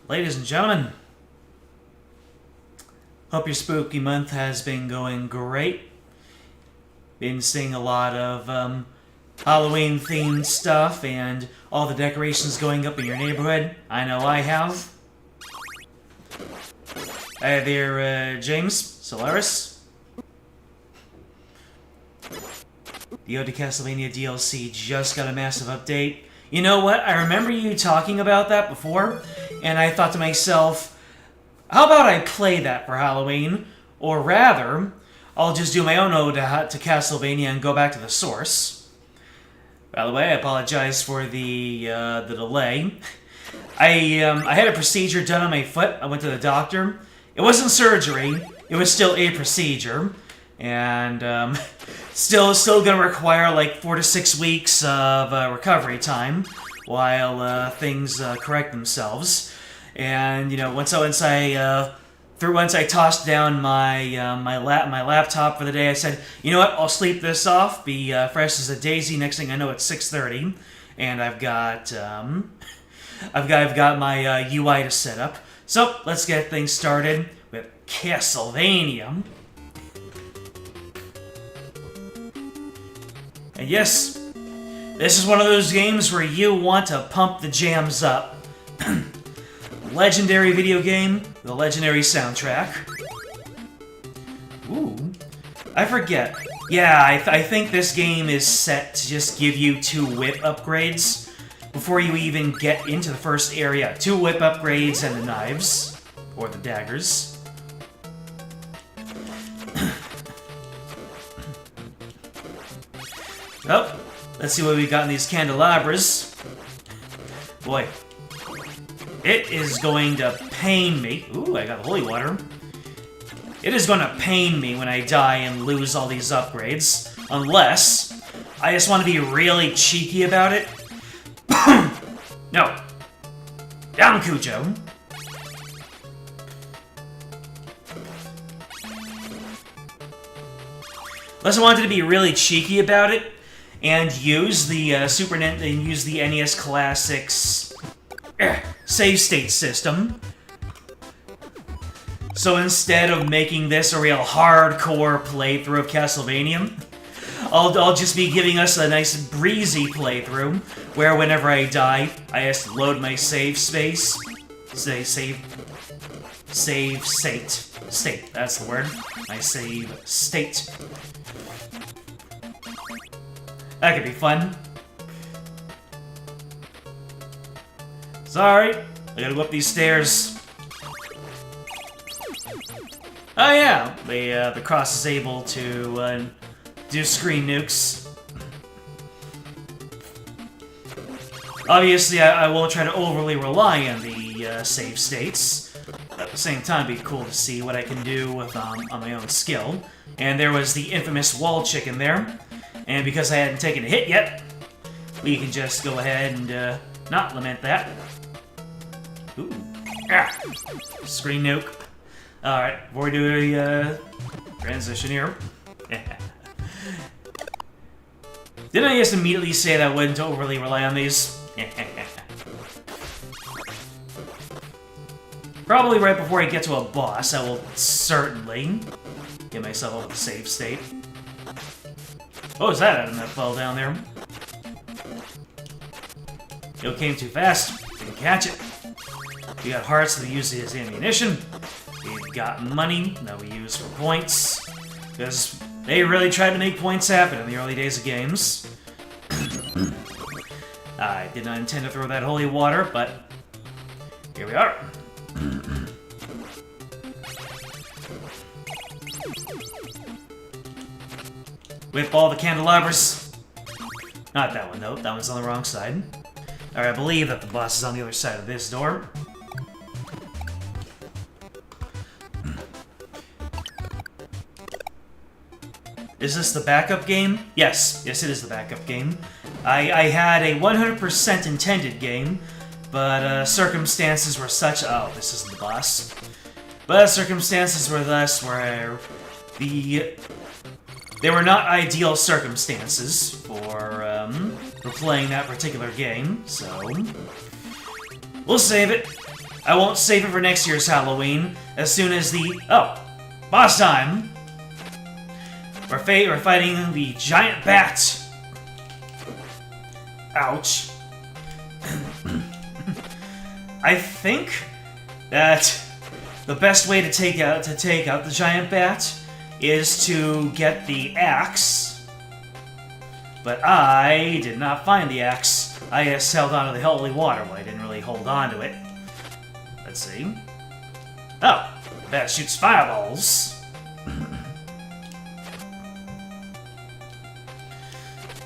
Ladies and gentlemen, hope your spooky month has been going great. Been seeing a lot of Halloween themed stuff and all the decorations going up in your neighborhood. I know I have. Hi there, James, Solaris. The Ode to Castlevania DLC just got a massive update. You know what? I remember you talking about that before, and I thought to myself, how about I play that for Halloween? Or rather, I'll just do my own ode to Castlevania and go back to the source. By the way, I apologize for the delay. I had a procedure done on my foot. I went to the doctor. It wasn't surgery. It was still a procedure. And still going to require like 4 to 6 weeks of recovery time while things correct themselves. And you know, once I tossed down my laptop for the day, I said, you know what? I'll sleep this off, be fresh as a daisy. Next thing I know, it's 6:30, and I've got my UI to set up. So let's get things started with Castlevania. And yes, this is one of those games where you want to pump the jams up. Legendary video game with a legendary soundtrack. Ooh, I forget. Yeah, I think this game is set to just give you 2 whip upgrades before you even get into the first area. 2 whip upgrades and the knives, or the daggers. Oh, let's see what we got in these candelabras. Boy, it is going to pain me. Ooh, I got holy water. It is going to pain me when I die and lose all these upgrades. Unless I just want to be really cheeky about it. No. Down, Cujo. Unless I wanted to be really cheeky about it and use the use the NES Classics save state system. So instead of making this a real hardcore playthrough of Castlevania, I'll just be giving us a nice breezy playthrough where whenever I die, I just load my save space. Save state. That's the word. My save state. That could be fun. Sorry, I gotta go up these stairs. Oh yeah, the cross is able to do screen nukes. Obviously, I won't try to overly rely on the save states. At the same time, it'd be cool to see what I can do with on my own skill. And there was the infamous wall chicken there. And because I hadn't taken a hit yet, we can just go ahead and not lament that. Ooh. Ah. Screen nuke. Alright, before we do a transition here. Didn't I just immediately say that I wouldn't overly rely on these? Probably right before I get to a boss, I will certainly get myself out of the save state. What was that item that fell down there? It came too fast. Didn't catch it. We got hearts that we use as ammunition. We've got money that we use for points. Because they really tried to make points happen in the early days of games. I did not intend to throw that holy water, but here we are. Whip all the candelabras. Not that one, though. That one's on the wrong side. Alright, I believe that the boss is on the other side of this door. Is this the backup game? Yes. Yes, it is the backup game. I had a 100% intended game, but circumstances were such... Oh, this isn't the boss. But circumstances were thus where they were not ideal circumstances for playing that particular game, so we'll save it. I won't save it for next year's Halloween. As soon as the... Oh! Boss time! We're fighting the giant bat! Ouch. I think that the best way to take out the giant bat is to get the axe. But I did not find the axe. I just held on to the holy water. Well, I didn't really hold on to it. Let's see. Oh, that shoots fireballs.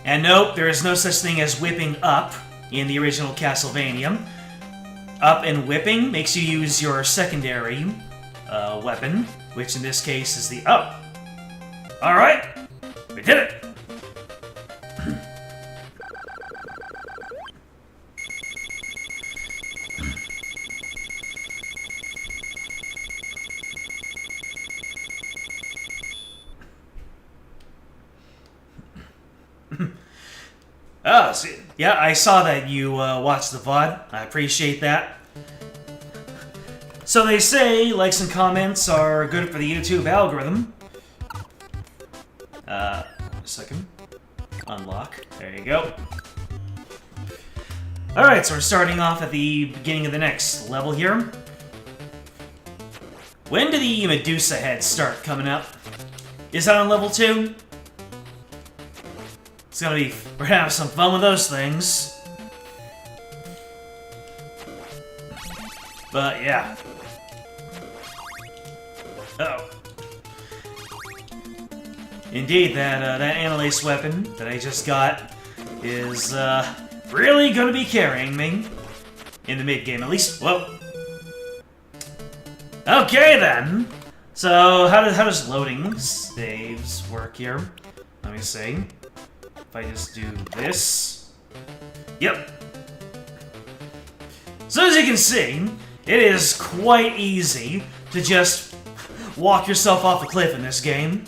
And nope, there is no such thing as whipping up in the original Castlevania. Up and whipping makes you use your secondary weapon, which in this case is the... Oh! Alright! We did it! Oh, see, yeah, I saw that you watched the VOD. I appreciate that. So they say likes and comments are good for the YouTube algorithm. A second. Unlock. There you go. Alright, so we're starting off at the beginning of the next level here. When do the Medusa heads start coming up? Is that on level 2? It's gonna be... We're gonna have some fun with those things. But, yeah. Uh-oh. Indeed, that Annalise weapon that I just got is, really gonna be carrying me. In the mid-game, at least. Whoa. Okay, then! So, how does loading saves work here? Let me see. If I just do this... Yep. So as you can see, it is quite easy to just walk yourself off the cliff in this game.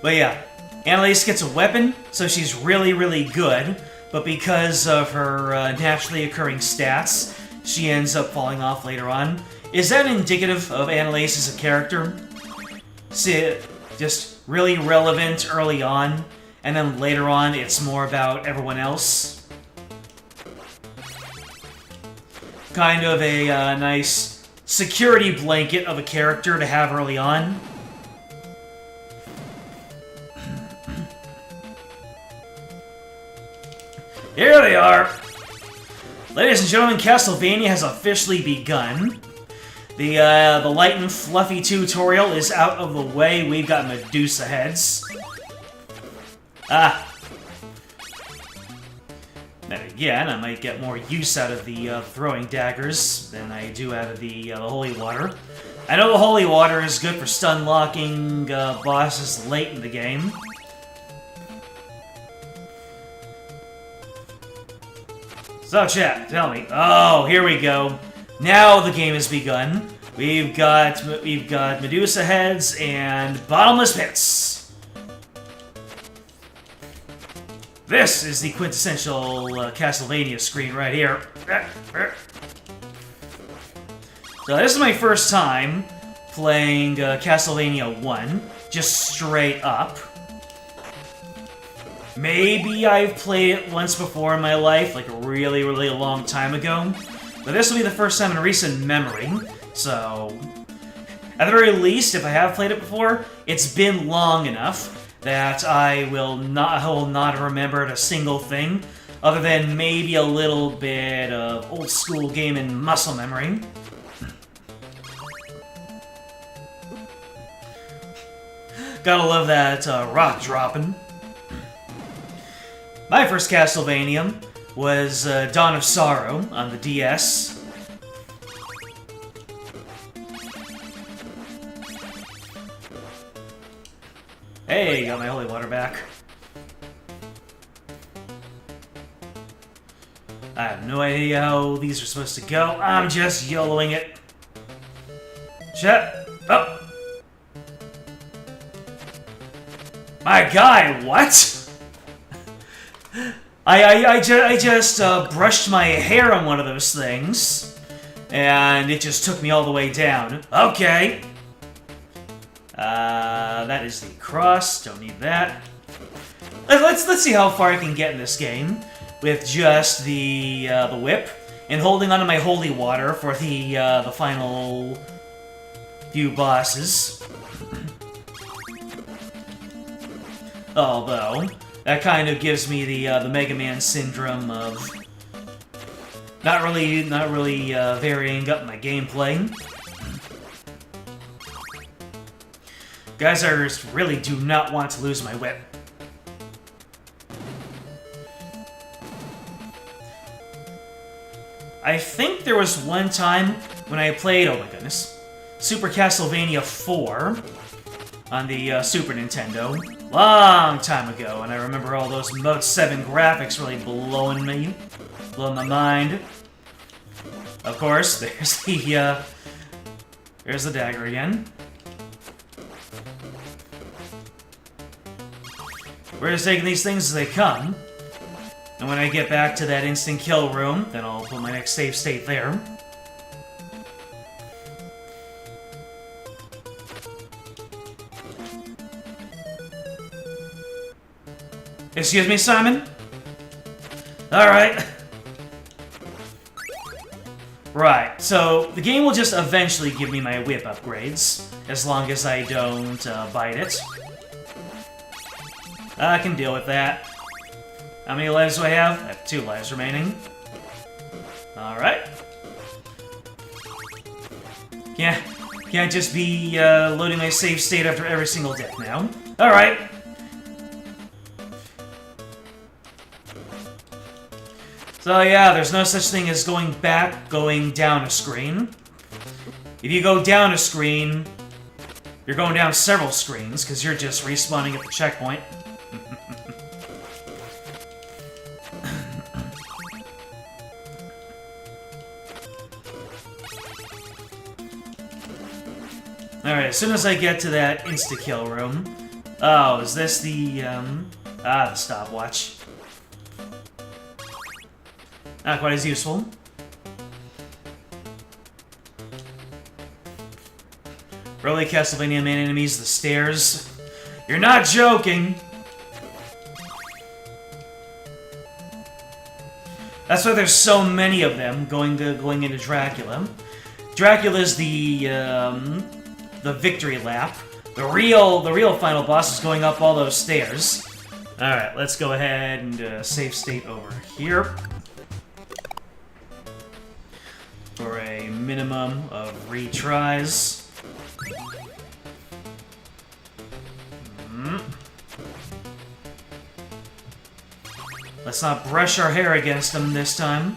But yeah, Annalise gets a weapon, so she's really, really good, but because of her naturally occurring stats, she ends up falling off later on. Is that indicative of Annalise as a character? See, just really relevant early on, and then later on it's more about everyone else. Kind of a nice security blanket of a character to have early on. Here they are! Ladies and gentlemen, Castlevania has officially begun. The light and fluffy tutorial is out of the way. We've got Medusa heads. Ah. Then again, I might get more use out of the throwing daggers than I do out of the holy water. I know the holy water is good for stun locking bosses late in the game. So chat, tell me. Oh, here we go. Now the game has begun. We've got Medusa heads and bottomless pits. This is the quintessential Castlevania screen right here. So this is my first time playing Castlevania 1, just straight up. Maybe I've played it once before in my life, like a really, really long time ago. But this will be the first time in recent memory, so... At the very least, if I have played it before, it's been long enough that I will not have remembered a single thing, other than maybe a little bit of old-school gaming muscle memory. Gotta love that rock dropping. My first Castlevania was Dawn of Sorrow on the DS. Hey, got my holy water back. I have no idea how these are supposed to go. I'm just YOLOing it. Shut up. My guy, what? I just brushed my hair on one of those things, and it just took me all the way down. Okay. That is the cross. Don't need that. Let's see how far I can get in this game with just the whip and holding onto my holy water for the final few bosses. Although that kind of gives me the Mega Man syndrome of not really varying up my gameplay. Guys, I just really do not want to lose my whip. I think there was one time when I played, oh my goodness, Super Castlevania 4 on the Super Nintendo. Long time ago, and I remember all those Mode 7 graphics really blowing my mind. Of course, there's the dagger again. We're just taking these things as they come. And when I get back to that instant kill room, then I'll put my next save state there. Excuse me, Simon? Alright. Right, so the game will just eventually give me my whip upgrades, as long as I don't bite it. I can deal with that. How many lives do I have? I have 2 lives remaining. Alright. Can't just be loading my save state after every single death now. Alright. So yeah, there's no such thing as going down a screen. If you go down a screen, you're going down several screens, because you're just respawning at the checkpoint. Alright, as soon as I get to that insta-kill room... Oh, is this the, the stopwatch. Not quite as useful. Really, Castlevania main enemies, the stairs? You're not joking! That's why there's so many of them going into Dracula. Dracula's the victory lap. The real final boss is going up all those stairs. Alright, let's go ahead and save state over here. For a minimum of retries. Let's not brush our hair against them this time.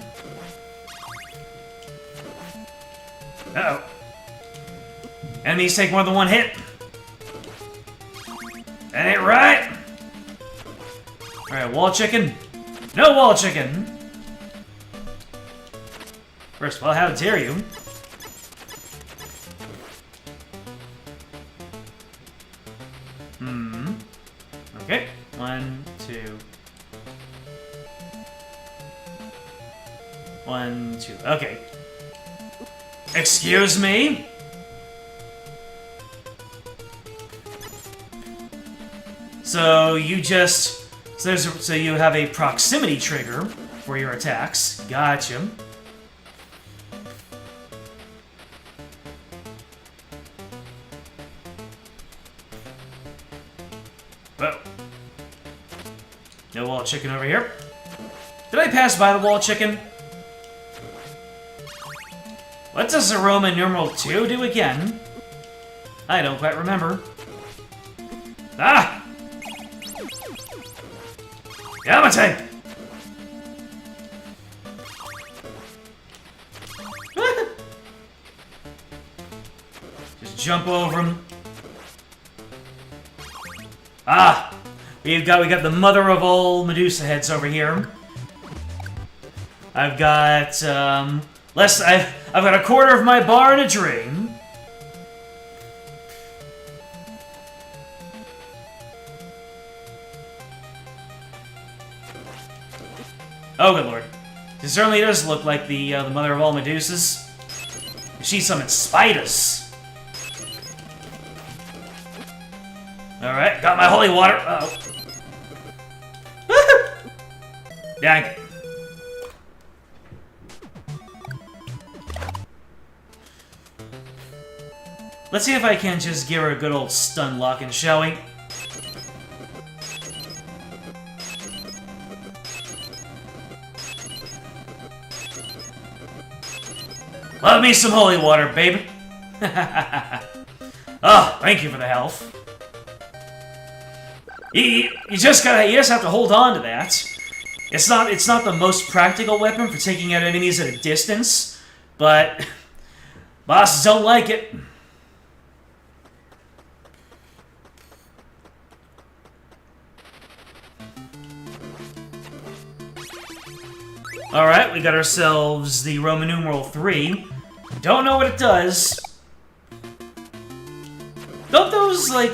Uh-oh. Enemies take more than one hit. That ain't right. Alright, wall chicken. No wall chicken. First of all, how dare you? Okay. 1, 2. 1, 2. Okay. Excuse me? So you just... So you have a proximity trigger for your attacks. Gotcha. Whoa. No wall chicken over here. Did I pass by the wall chicken? What does Roman numeral 2 do again? I don't quite remember. Ah! Yamate! Just jump over him. Ah! We got the mother of all Medusa heads over here. I've got I've got a quarter of my bar and a dream. Oh, good lord. It certainly does look like the mother of all Medusas. She summoned spiders. Alright, got my holy water. Uh-oh. Dang it. Let's see if I can just give her a good old stun lock-in, shall we? Love me some holy water, baby. Oh, thank you for the health. You just have to hold on to that. It's not the most practical weapon for taking out enemies at a distance, but bosses don't like it. Alright, we got ourselves the Roman numeral 3. Don't know what it does. Don't those, like,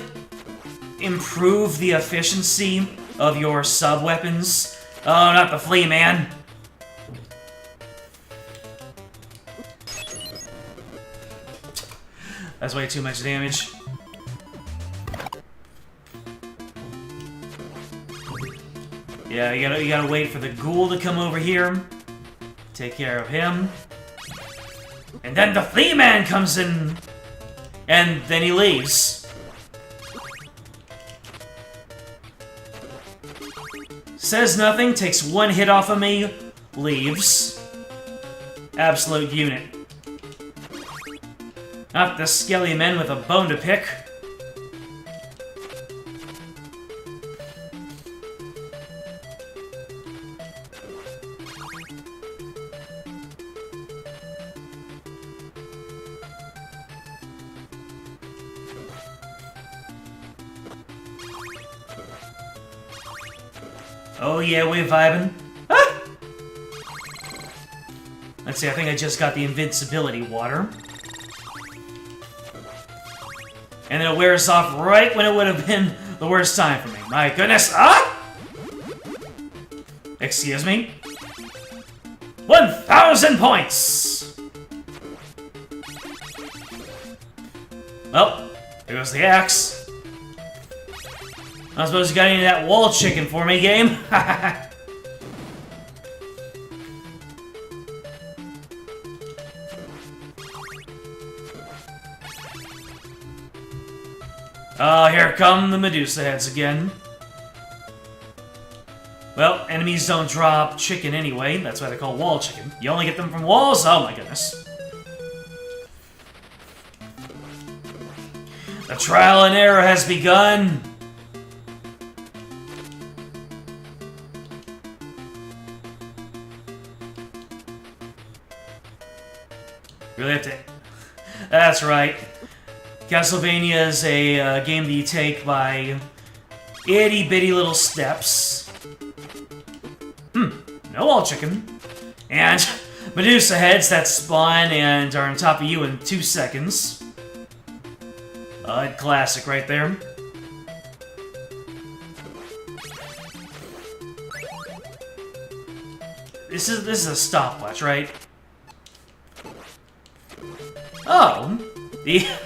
improve the efficiency of your sub-weapons? Oh, not the flea man. That's way too much damage. Yeah, you gotta wait for the ghoul to come over here. Take care of him. And then the flea man comes in. And then he leaves. Says nothing, takes one hit off of me, leaves. Absolute unit. Not the skelly men with a bone to pick. Oh yeah, we're vibing. Ah! Let's see, I think I just got the invincibility water. And then it wears off right when it would have been the worst time for me. My goodness. Ah! Excuse me. 1,000 points! Well, there goes the axe. I suppose you got any of that wall chicken for me, game? Oh, here come the Medusa heads again. Well, enemies don't drop chicken anyway. That's why they're called wall chicken. You only get them from walls? Oh my goodness. The trial and error has begun. Really have to... That's right. Castlevania is a game that you take by itty-bitty little steps. No wall chicken. And Medusa heads that spawn and are on top of you in 2 seconds. Classic right there. This is a stopwatch, right? Oh, let's see here.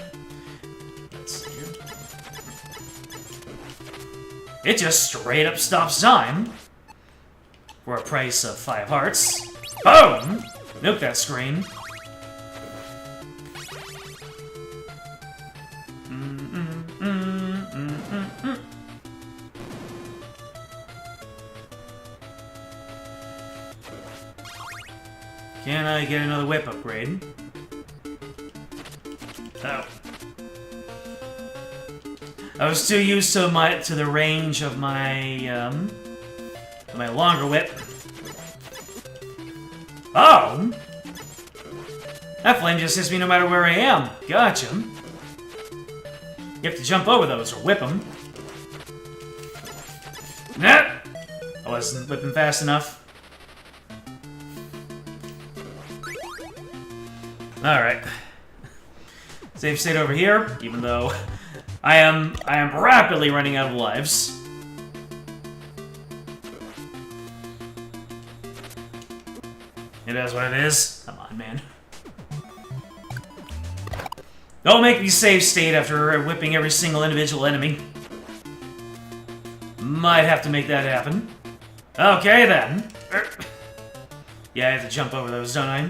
It just straight up stops time for a price of 5 hearts. Boom! Nuke that screen. Can I get another whip upgrade? Oh. I was too used to the range of my longer whip. Oh! That flame just hits me no matter where I am. Gotcha. You have to jump over those or whip them. Nah! I wasn't whipping fast enough. Alright. Save state over here, even though I am rapidly running out of lives. It is what it is. Come on, man. Don't make me save state after whipping every single individual enemy. Might have to make that happen. Okay, then. Yeah, I have to jump over those, don't I?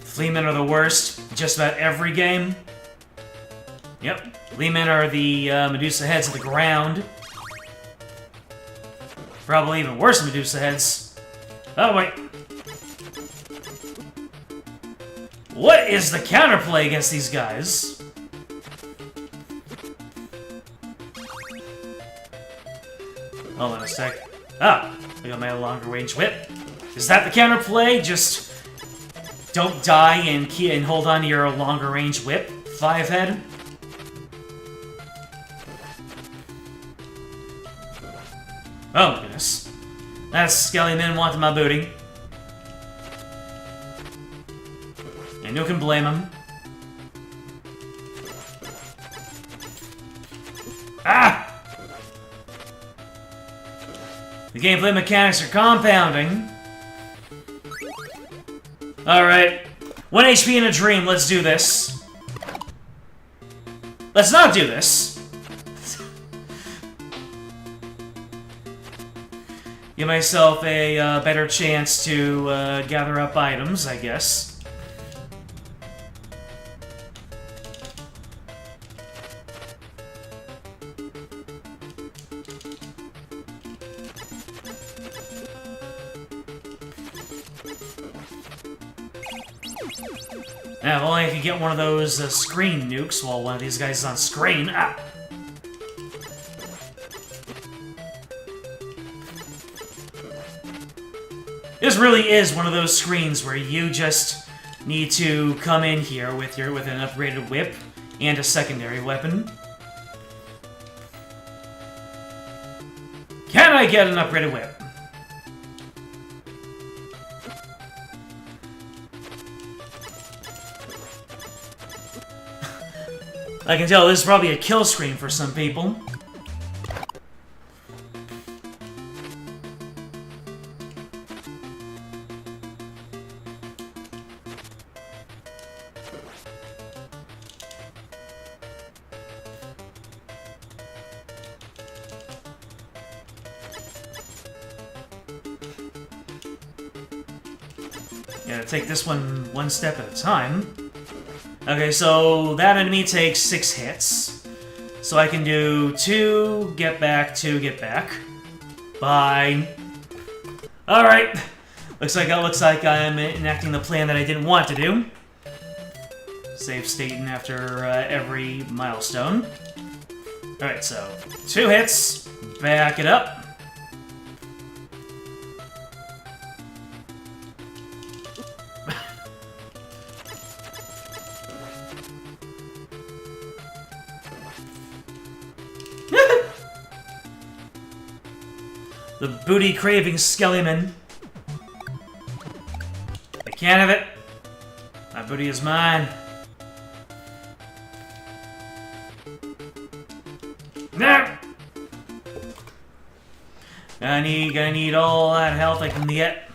Fleamen are the worst. Just about every game. Yep. Fleamen are the Medusa heads of the ground. Probably even worse than Medusa heads. Oh, wait. What is the counterplay against these guys? Hold on a sec. Ah, I got my longer range whip. Is that the counterplay? Just don't die and hold on to your longer range whip. 5 head. Oh my goodness. That's Skellyman wanting my booty. And you can blame him. Ah! The gameplay mechanics are compounding. Alright. 1 HP in a dream, let's do this. Let's not do this. Give myself a better chance to gather up items, I guess. Now, if only I could get one of those screen nukes while one of these guys is on screen. Ah! This really is one of those screens where you just need to come in here with an upgraded whip and a secondary weapon. Can I get an upgraded whip? I can tell this is probably a kill screen for some people. Gotta take this one step at a time. Okay, so that enemy takes 6 hits. So I can do 2, get back, 2, get back. Bye. Alright. Looks like I'm enacting the plan that I didn't want to do. Save stating after every milestone. Alright, so 2 hits, back it up. The booty-craving Skellyman. I can't have it. My booty is mine. There! Gonna need all that health I can get.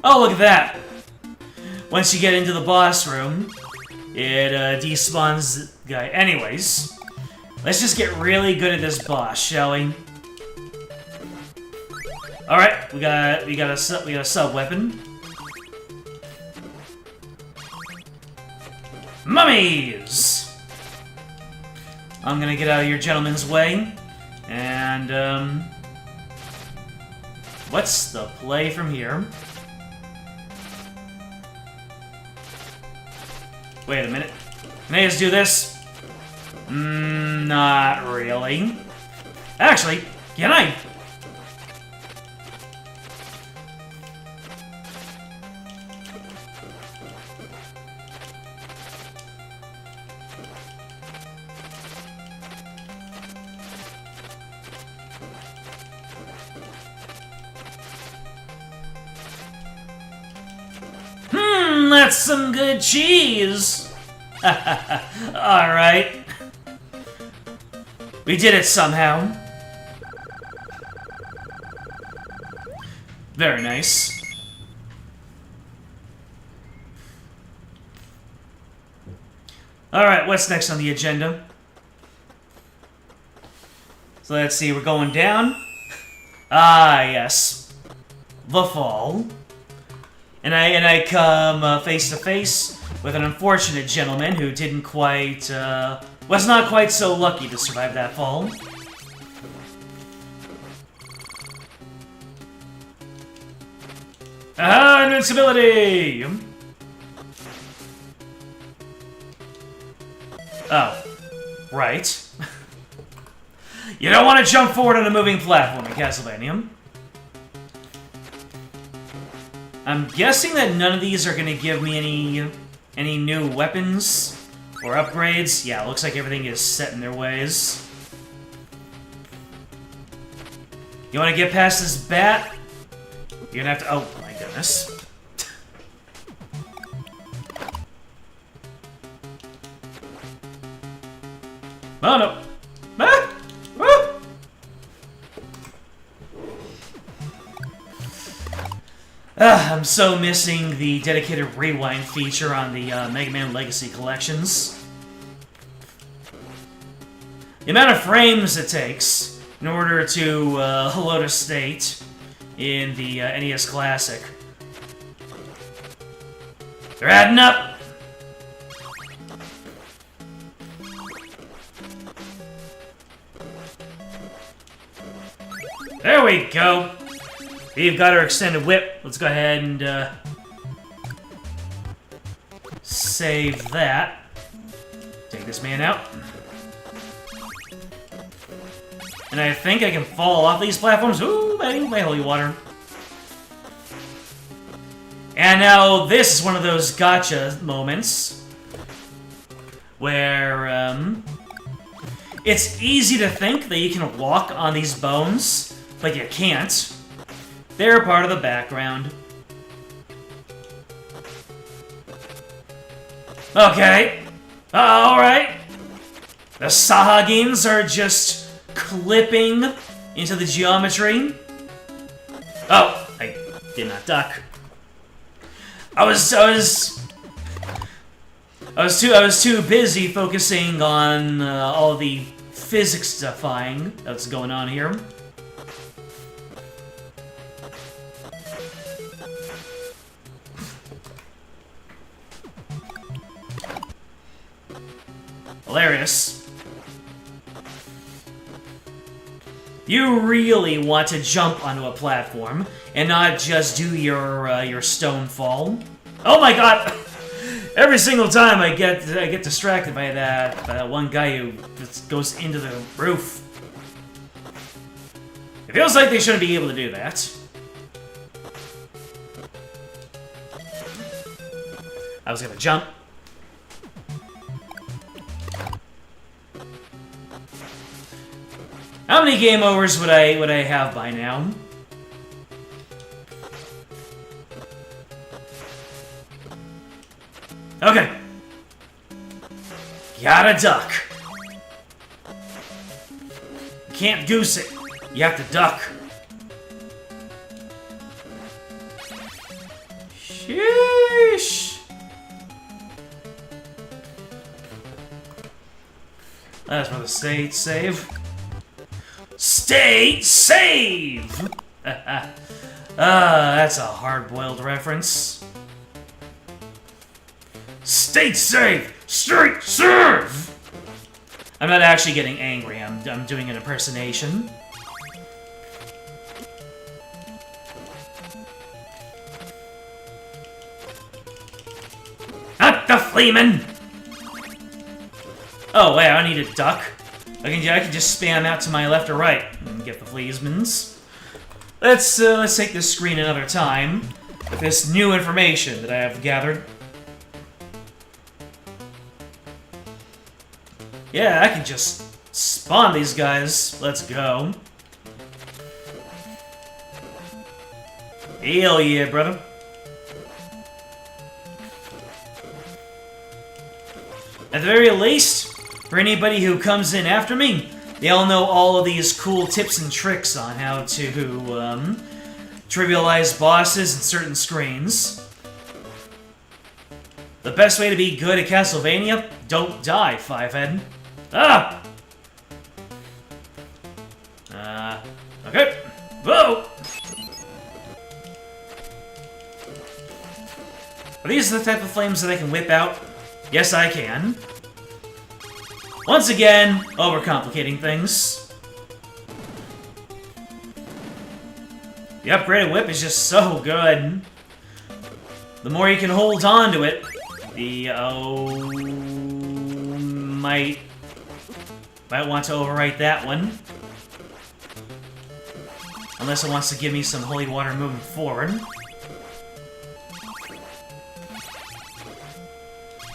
Oh, look at that! Once you get into the boss room, it despawns the guy. Anyways, let's just get really good at this boss, shall we? All right, we got a sub weapon. Mummies! I'm gonna get out of your gentleman's way, and what's the play from here? Wait a minute. Can I just do this? Not really. Actually, can I? That's some good cheese! Alright. We did it somehow. Very nice. Alright, what's next on the agenda? So let's see, we're going down. Ah, yes. The fall. And I come face to face with an unfortunate gentleman who didn't quite, was not quite so lucky to survive that fall. Ah, invincibility! Oh. Right. You don't want to jump forward on a moving platform in Castlevania. I'm guessing that none of these are going to give me any new weapons or upgrades. Yeah, it looks like everything is set in their ways. You want to get past this bat? You're going to have to... Oh, my goodness. Oh, no. Ah! Ah! I'm so missing the dedicated rewind feature on the Mega Man Legacy collections. The amount of frames it takes in order to load a state in the NES Classic. They're adding up! There we go! We've got our extended whip. Let's go ahead and save that. Take this man out. And I think I can fall off these platforms. Ooh, my holy water. And now this is one of those gotcha moments where it's easy to think that you can walk on these bones, but you can't. They're part of the background. Okay. Alright. The Sahagins are just clipping into the geometry. Oh, I did not duck. I was too busy focusing on all the physics-defying that's going on here. Hilarious. You really want to jump onto a platform and not just do your stone fall. Oh my god! Every single time I get distracted by that one guy who just goes into the roof. It feels like they shouldn't be able to do that. I was gonna jump. How many game overs would I have by now? Okay. Gotta duck. You can't goose it. You have to duck. Sheesh. That's for the state save. State save! That's a hard-boiled reference. State save! State save! I'm not actually getting angry, I'm doing an impersonation. Not the Fleeman! Oh, wait, I need to duck. I can just spam out to my left or right and get the Fleesmans. Let's take this screen another time with this new information that I have gathered. Yeah, I can just spawn these guys. Let's go. Hell yeah, brother. At the very least, for anybody who comes in after me, they all know all of these cool tips and tricks on how to trivialize bosses and certain screens. The best way to be good at Castlevania, don't die, Fivehead. Ah! Okay. Whoa! Are these the type of flames that I can whip out? Yes, I can. Once again, overcomplicating things. The upgraded whip is just so good. The more you can hold on to it, the might want to overwrite that one. Unless it wants to give me some holy water moving forward.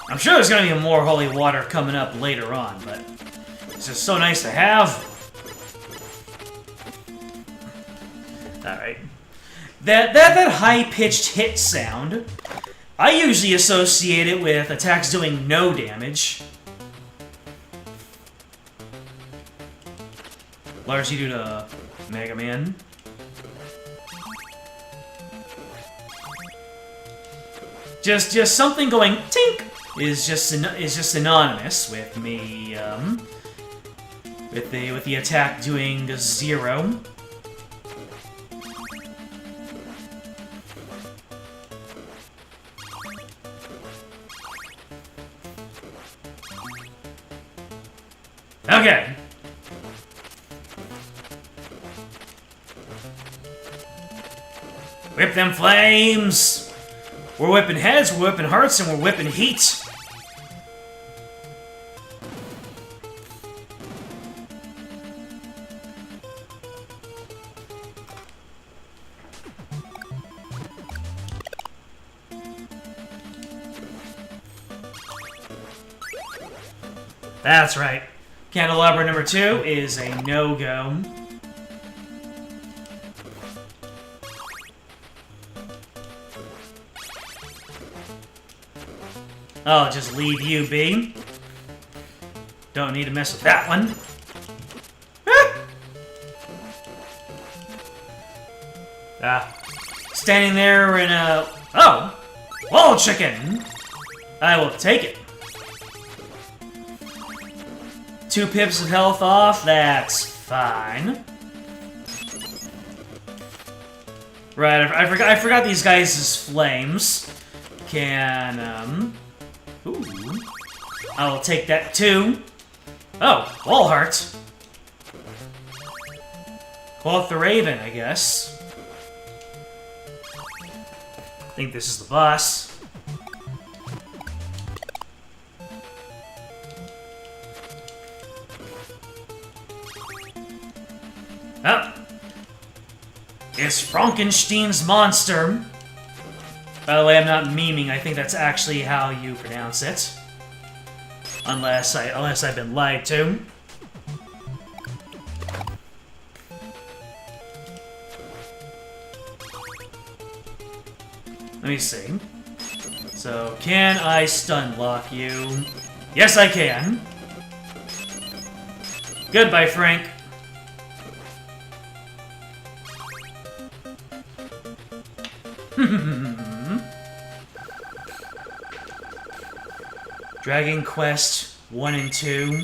I'm sure there's gonna be more holy water coming up later on, but it's just so nice to have. Alright. That high-pitched hit sound, I usually associate it with attacks doing no damage. Largely due to Mega Man. Just something going tink is just synonymous with me with the attack doing 0. Okay. Whip them flames! We're whipping heads, we're whipping hearts, and we're whipping heat! That's right. Candelabra number 2 is a no-go. I'll just leave you be. Don't need to mess with that one. Standing there in a... Oh! Wall chicken! I will take it. 2 pips of health off, that's fine. Right, I forgot these guys' flames can, ooh. I will take that too. Oh, wall heart. Quoth the Raven, I guess. I think this is the boss. Oh. It's Frankenstein's monster. By the way, I'm not memeing. I think that's actually how you pronounce it. Unless I've been lied to. Let me see. So, can I stun lock you? Yes, I can. Goodbye, Frank. Dragon Quest 1 and 2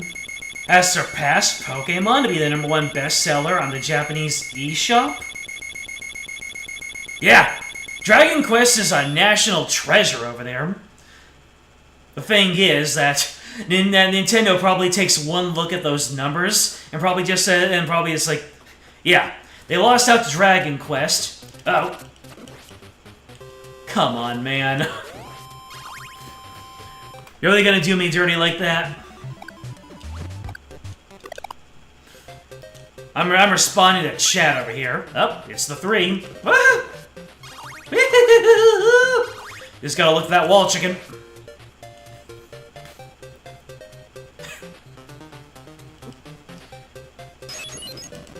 has surpassed Pokemon to be the #1 bestseller on the Japanese eShop. Yeah, Dragon Quest is a national treasure over there. The thing is that Nintendo probably takes one look at those numbers and probably just said, and probably it's like, yeah, they lost out to Dragon Quest. Oh. Come on, man. You're really gonna do me dirty like that? I'm responding to chat over here. Oh, it's the 3. Just gotta look at that wall chicken.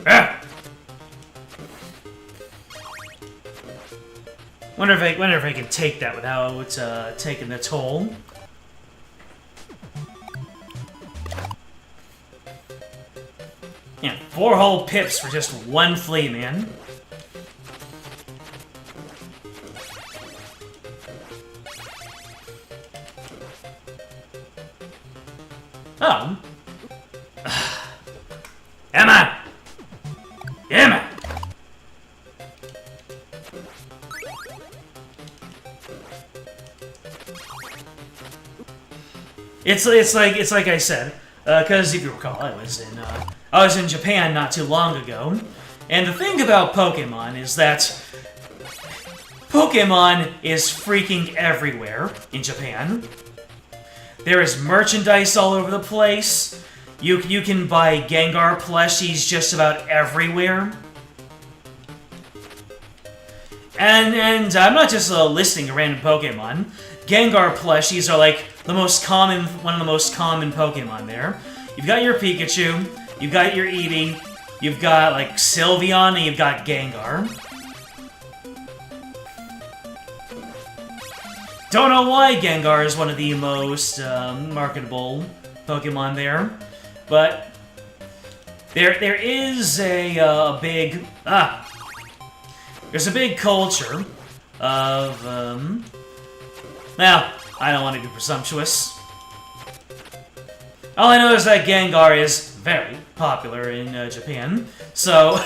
Ah! Wonder if I can take that without taking the toll. Yeah, 4 whole pips for just 1 flea, man. Oh. Emma! Emma! It's like I said, because if you recall, I was in Japan not too long ago, and the thing about Pokemon is that Pokemon is freaking everywhere in Japan. There is merchandise all over the place. You can buy Gengar plushies just about everywhere. And I'm not just listing a random Pokemon. Gengar plushies are like one of the most common Pokemon there. You've got your Pikachu, you've got your Eevee, you've got like Sylveon, and you've got Gengar. Don't know why Gengar is one of the most marketable Pokemon there, but there is a big there's a big culture of well, I don't want to be presumptuous. All I know is that Gengar is very popular in Japan, so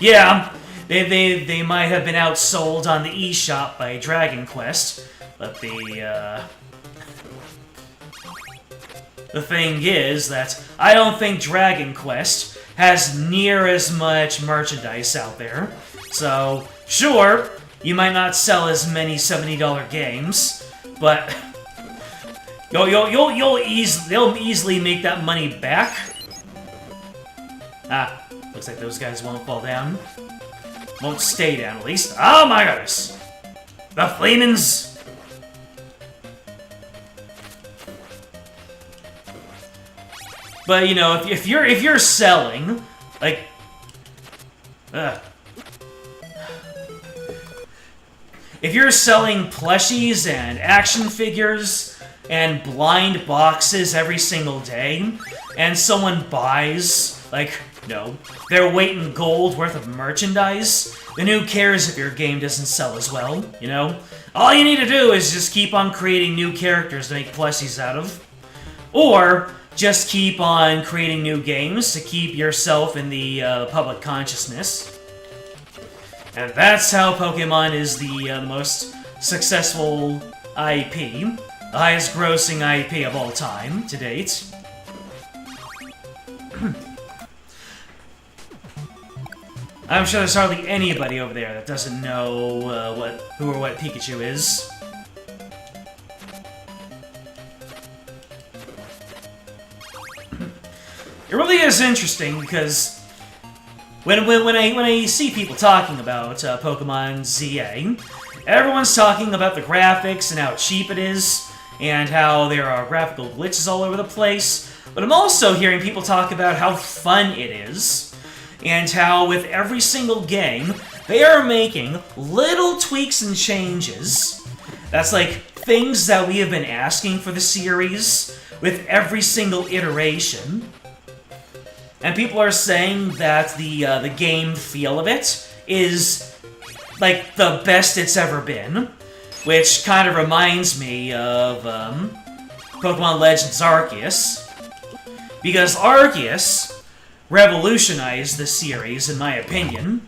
yeah, they might have been outsold on the eShop by Dragon Quest. But the thing is that I don't think Dragon Quest has near as much merchandise out there. So, sure, you might not sell as many $70 games, but they'll easily make that money back. Ah, looks like those guys won't fall down. Won't stay down, at least. Oh my goodness! The Fleemans! But you know, if you're selling, like, if you're selling plushies and action figures and blind boxes every single day, and someone buys like, you know, their weight in gold worth of merchandise, then who cares if your game doesn't sell as well? You know, all you need to do is just keep on creating new characters to make plushies out of, or just keep on creating new games to keep yourself in the public consciousness. And that's how Pokemon is the most successful IP, the highest grossing IP of all time to date. I'm sure there's hardly anybody over there that doesn't know who or what Pikachu is. It really is interesting because when I see people talking about Pokemon ZA, everyone's talking about the graphics and how cheap it is, and how there are graphical glitches all over the place. But I'm also hearing people talk about how fun it is, and how with every single game, they are making little tweaks and changes. That's like things that we have been asking for the series with every single iteration. And people are saying that the game feel of it is like the best it's ever been, which kind of reminds me of Pokemon Legends Arceus, because Arceus revolutionized the series, in my opinion.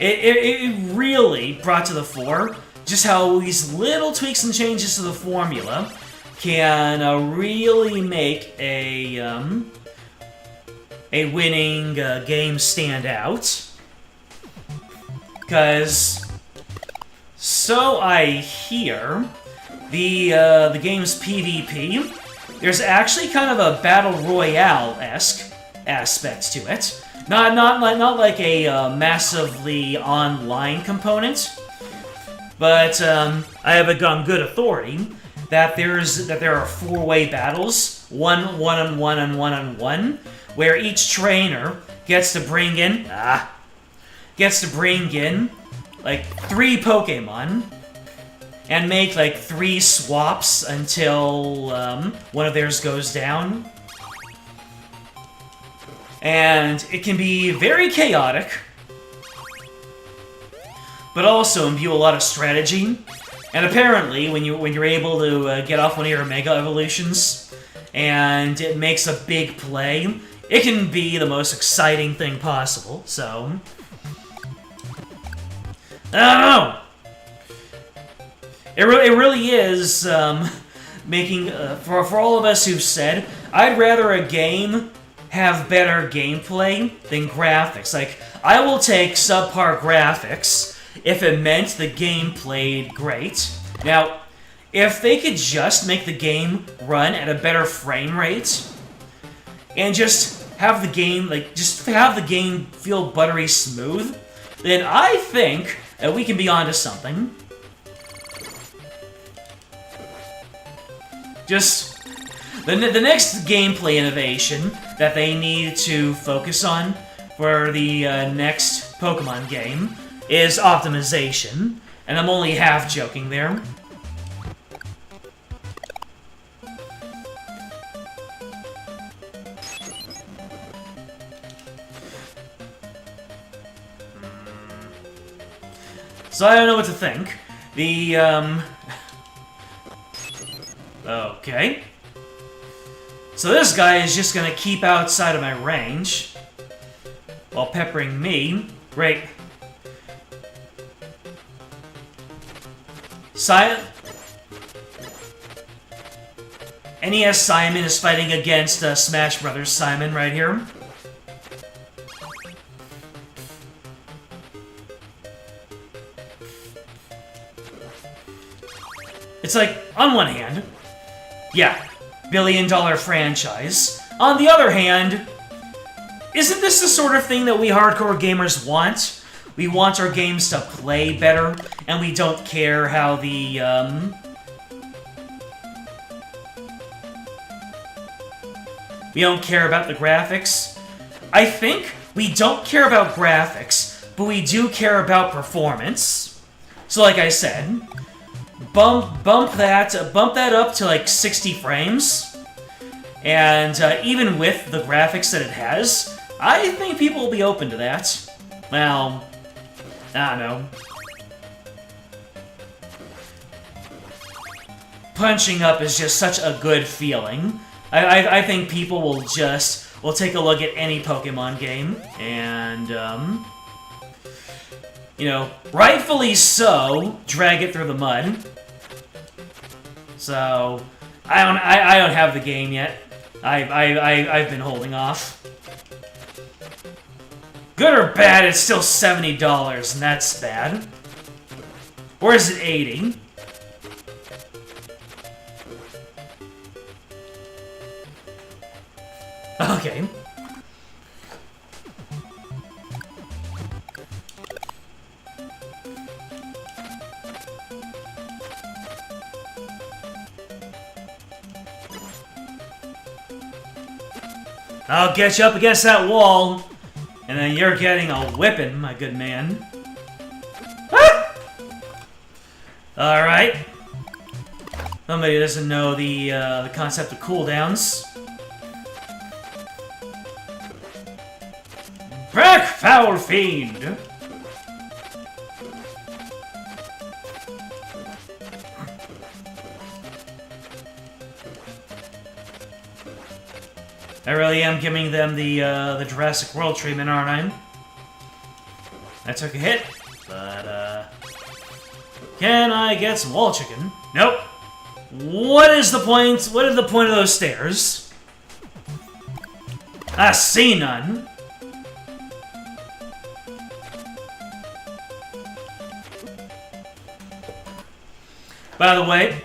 It really brought to the fore just how these little tweaks and changes to the formula can really make a winning game stand out. Because, so I hear, the game's PvP, there's actually kind of a Battle Royale-esque aspect to it. Not like a massively online component, but I have it on good authority that there are 4-way battles, one-on-one and one-on-one, where each trainer gets to bring in like 3 Pokemon and make like 3 swaps until one of theirs goes down. And it can be very chaotic, but also imbue a lot of strategy. And apparently, when you're able to get off one of your Mega Evolutions, and it makes a big play, it can be the most exciting thing possible, so... I don't know! It really is, making... for all of us who've said, I'd rather a game have better gameplay than graphics. Like, I will take subpar graphics if it meant the game played great. Now, if they could just make the game run at a better frame rate, and just have the game, feel buttery smooth, then I think that we can be onto something. Just, the next gameplay innovation that they need to focus on for the next Pokemon game is optimization, and I'm only half joking there. So I don't know what to think. Okay. So this guy is just gonna keep outside of my range while peppering me. Great. NES Simon is fighting against Smash Brothers Simon right here. It's like, on one hand, yeah, billion-dollar franchise. On the other hand, isn't this the sort of thing that we hardcore gamers want? We want our games to play better, and we don't care how the, we don't care about the graphics. I think we don't care about graphics, but we do care about performance. So like I said, bump that up to like 60 frames, and even with the graphics that it has, I think people will be open to that. Well, I don't know. Punching up is just such a good feeling. I think people will take a look at any Pokemon game, and, you know, rightfully so, drag it through the mud. So, I don't have the game yet. I've been holding off. Good or bad, it's still $70, and that's bad. Or is it 80? Okay. I'll get you up against that wall, and then you're getting a whipping, my good man. Ah! Alright. Somebody doesn't know the concept of cooldowns. Back, foul fiend! I really am giving them the Jurassic World treatment, aren't I? I took a hit, but can I get some wall chicken? Nope. What is the point? What is the point of those stairs? I see none. By the way,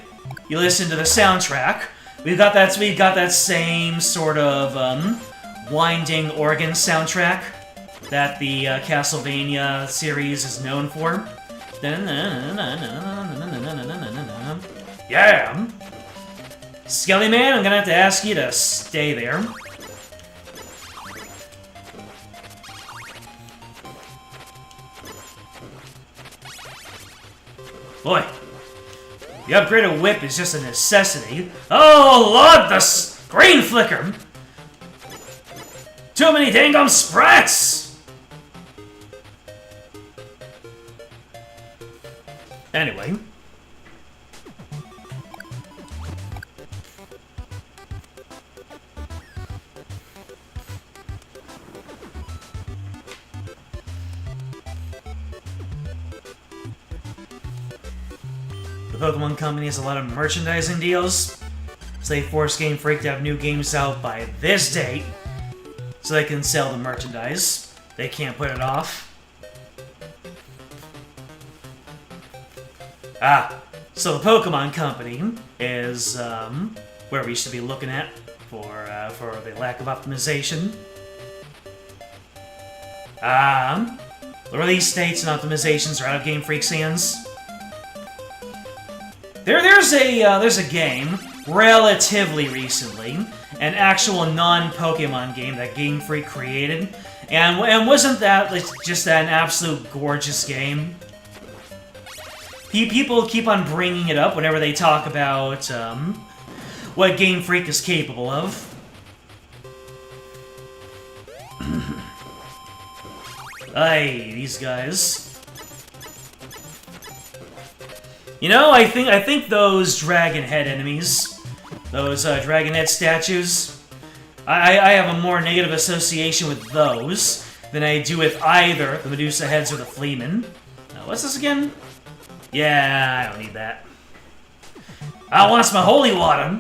you listen to the soundtrack. We've got that same sort of winding organ soundtrack that the Castlevania series is known for. Yeah! Skelly Man, I'm gonna have to ask you to stay there. Boy. The upgraded whip is just a necessity. Oh, Lord, the screen flicker! Too many dangum sprats! Anyway. The Pokemon Company has a lot of merchandising deals, so they force Game Freak to have new games out by this date, so they can sell the merchandise. They can't put it off. So the Pokemon Company is where we should be looking at for the lack of optimization. The release dates and optimizations are out of Game Freak's hands. There's a game relatively recently, an actual non-Pokemon game that Game Freak created, and wasn't that just an absolute gorgeous game? People keep on bringing it up whenever they talk about what Game Freak is capable of. These guys. You know, I think those Dragon Head enemies, those Dragon Head statues, I have a more negative association with those than I do with either the Medusa Heads or the Fleamen. What's this again? Yeah, I don't need that. I want my holy water.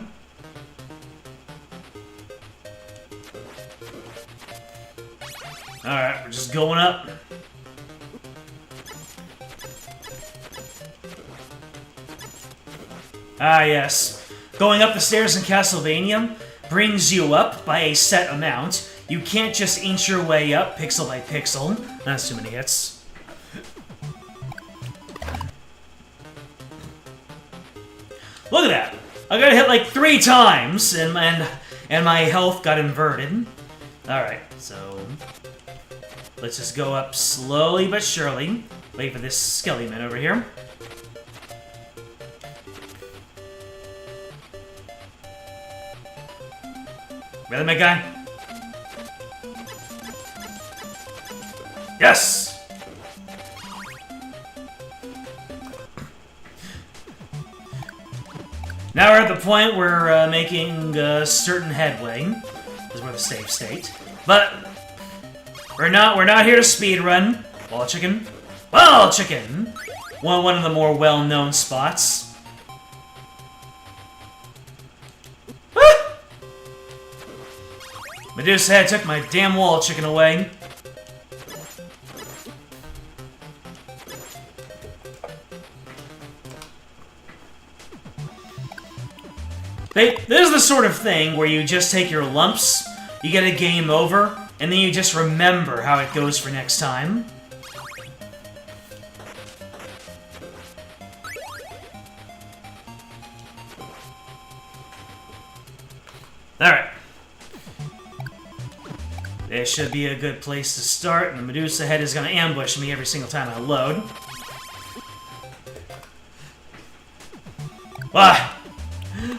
Alright, we're just going up. Yes. Going up the stairs in Castlevania brings you up by a set amount. You can't just inch your way up pixel by pixel. That's too many hits. Look at that! I got hit like 3 times, and my health got inverted. Alright, so let's just go up slowly but surely. Wait for this Skellyman over here. Really, my guy? Yes! Now we're at the point where we're making certain headway. This is where the save state. But we're not here to speedrun. Wall chicken. Wall chicken! One of the more well-known spots. Ah! Medusa Head took my damn wall chicken away. This is the sort of thing where you just take your lumps, you get a game over, and then you just remember how it goes for next time. Alright. This should be a good place to start, and the Medusa Head is going to ambush me every single time I load.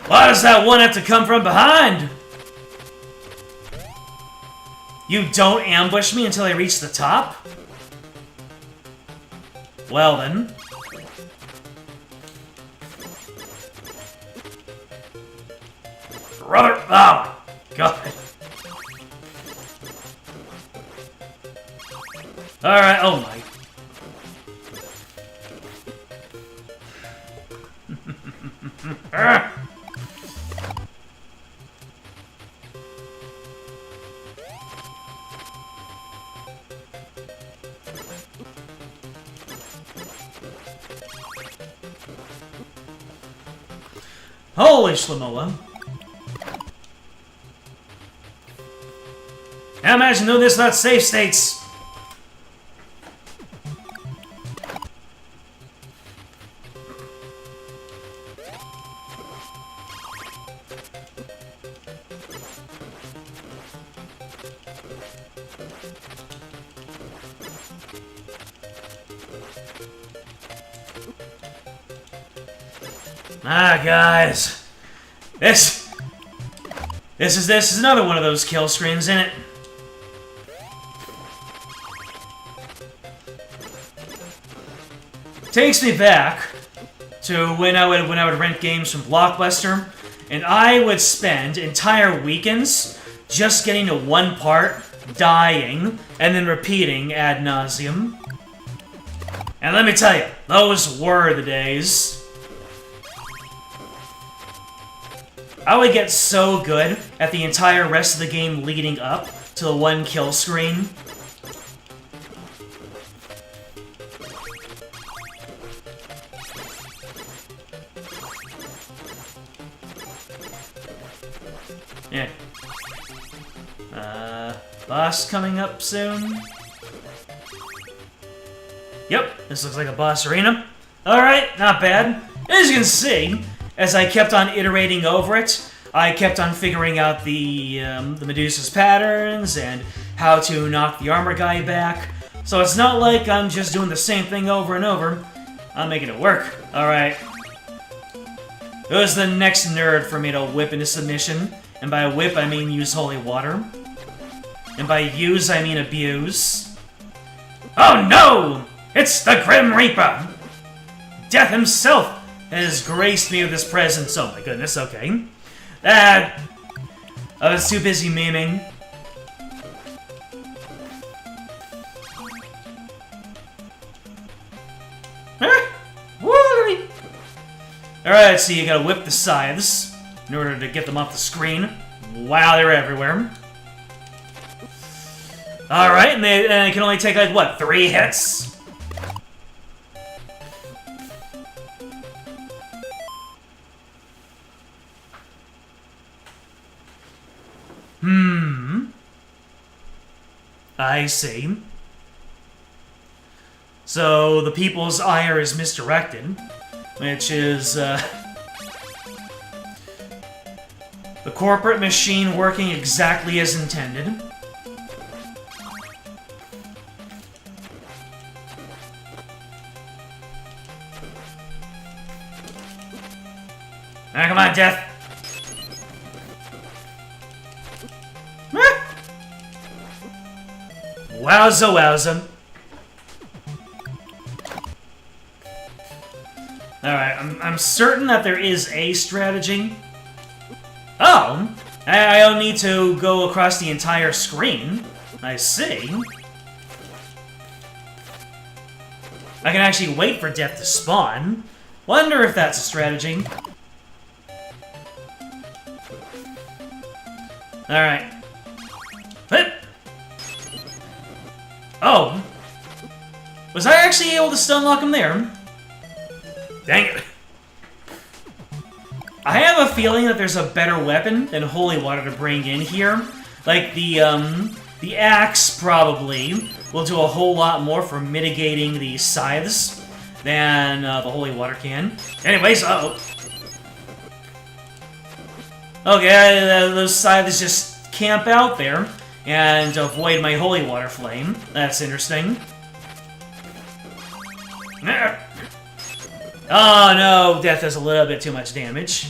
Why does that one have to come from behind? You don't ambush me until I reach the top? Well then. Brother! Oh my god. Alright, oh my. Holy Shlemoa. Can't imagine doing this without save states. Guys, this is another one of those kill screens, isn't it? Takes me back to when I would rent games from Blockbuster, and I would spend entire weekends just getting to one part, dying, and then repeating ad nauseum. And let me tell you, those were the days. I would get so good at the entire rest of the game leading up to the one kill screen. Yeah. Boss coming up soon? Yep, this looks like a boss arena. Alright, not bad. As you can see, as I kept on iterating over it, I kept on figuring out the Medusa's patterns and how to knock the armor guy back. So it's not like I'm just doing the same thing over and over. I'm making it work. Alright. Who's the next nerd for me to whip into submission? And by whip, I mean use holy water. And by use, I mean abuse. Oh no! It's the Grim Reaper! Death himself has graced me with his presence. Oh my goodness, okay. I was too busy memeing. Alright, so you gotta whip the scythes in order to get them off the screen. Wow, they're everywhere. Alright, and they can only take, like, what, 3 hits? I see. So, the people's ire is misdirected, which is, the corporate machine working exactly as intended. Ah, come on, Death! Wowza, wowza. Alright, I'm certain that there is a strategy. Oh! I don't need to go across the entire screen. I see. I can actually wait for Death to spawn. Wonder if that's a strategy. Alright. Oh! Was I actually able to stun lock him there? Dang it. I have a feeling that there's a better weapon than Holy Water to bring in here. Like, the axe probably will do a whole lot more for mitigating the scythes than the Holy Water can. Anyways, uh-oh. Okay, those scythes just camp out there and avoid my Holy Water flame. That's interesting. Oh no, Death does a little bit too much damage.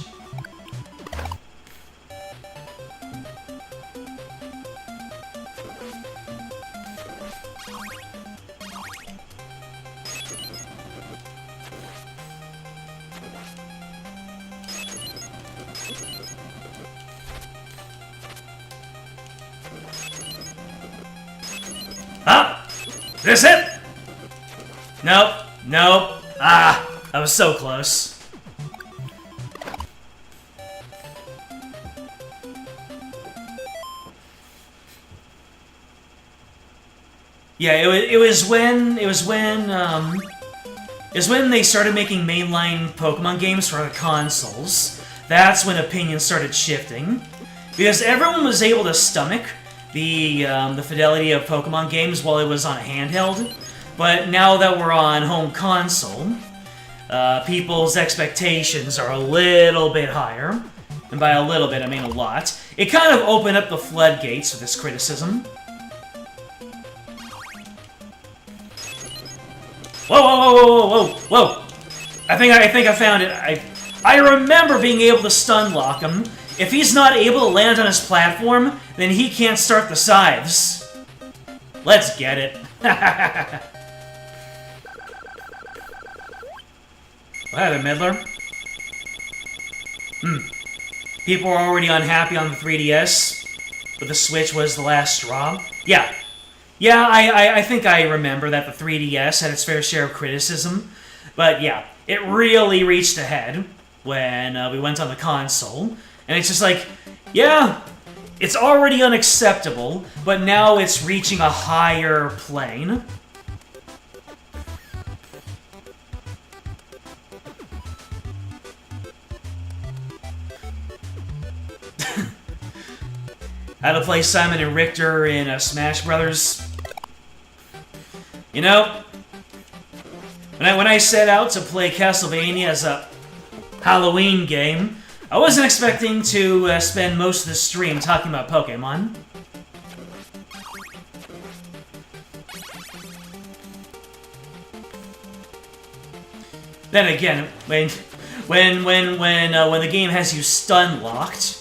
Ah! This it? Nope. Nope. Ah! I was so close. Yeah, it was when they started making mainline Pokemon games for the consoles. That's when opinions started shifting, because everyone was able to stomach the fidelity of Pokemon games while it was on handheld, but now that we're on home console, people's expectations are a little bit higher, and by a little bit I mean a lot. It kind of opened up the floodgates for this criticism. Whoa, whoa, whoa, whoa, whoa, whoa, whoa! I think I found it. I remember being able to stun lock him. If he's not able to land on his platform, then he can't start the scythes. Let's get it. What happened, Midler? People were already unhappy on the 3DS, but the Switch was the last straw. Yeah. Yeah, I think I remember that the 3DS had its fair share of criticism, but yeah, it really reached ahead when we went on the console, and it's just like, yeah, it's already unacceptable, but now it's reaching a higher plane. How to play Simon and Richter in Smash Brothers. You know, when I set out to play Castlevania as a Halloween game, I wasn't expecting to spend most of the stream talking about Pokemon. Then again, when the game has you stun locked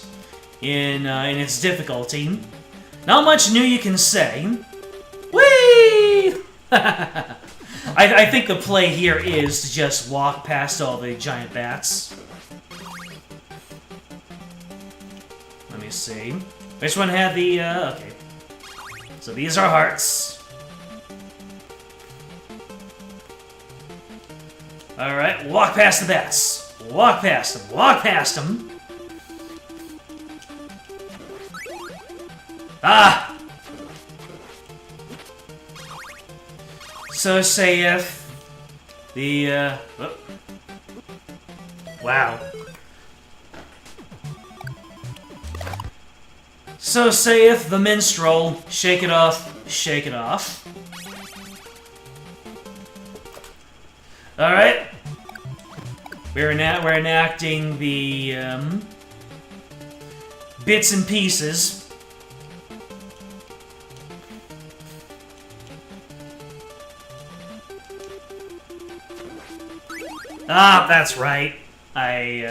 in its difficulty, not much new you can say. Whee! I think the play here is to just walk past all the giant bats. Let me see. Which one had the, okay. So these are hearts. Alright, walk past the bats. Walk past them. Walk past them. Ah! So saith the, wow. So saith the minstrel, shake it off, shake it off. Alright. We're enacting the, bits and pieces. Ah, that's right. Alright.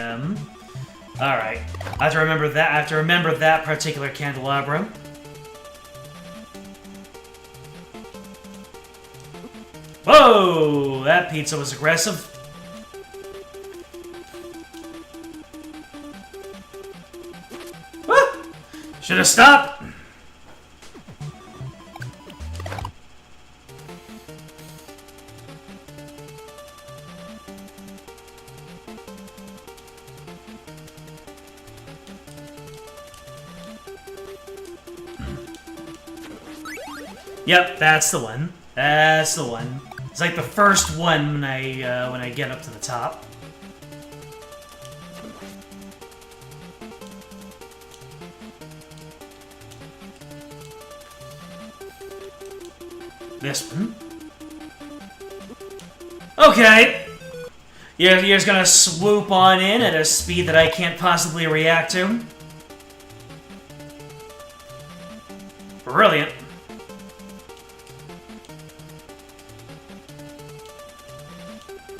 I have to remember that. I have to remember that particular candelabra. Whoa! That pizza was aggressive. Woo! Should have stopped. Yep, that's the one. That's the one. It's like the first one when I get up to the top. This one. Okay. You're just gonna swoop on in at a speed that I can't possibly react to. Brilliant.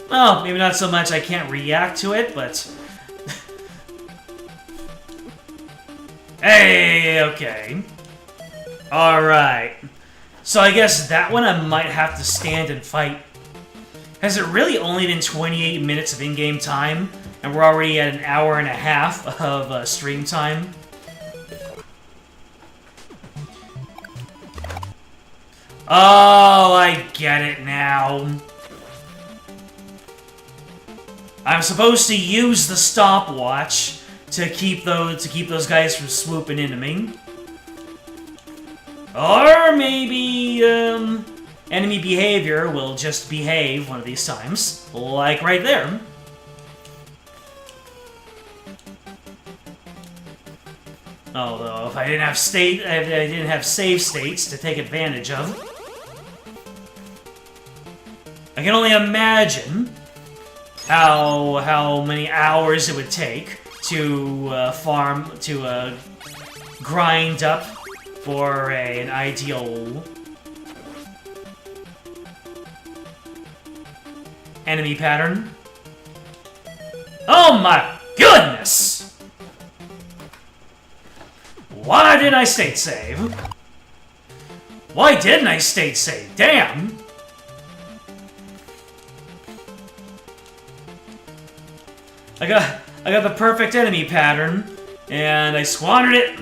Well, maybe not so much I can't react to it, but... Hey, okay. Alright. So I guess that one I might have to stand and fight. Has it really only been 28 minutes of in-game time? And we're already at an hour and a half of stream time? Oh, I get it now. I'm supposed to use the stopwatch to keep those guys from swooping into me. Or maybe enemy behavior will just behave one of these times, like right there. Although if I didn't have save states to take advantage of, I can only imagine how many hours it would take to grind up for an ideal enemy pattern. Oh my goodness! Why didn't I state save? Why didn't I state save? Damn! I got the perfect enemy pattern, and I squandered it.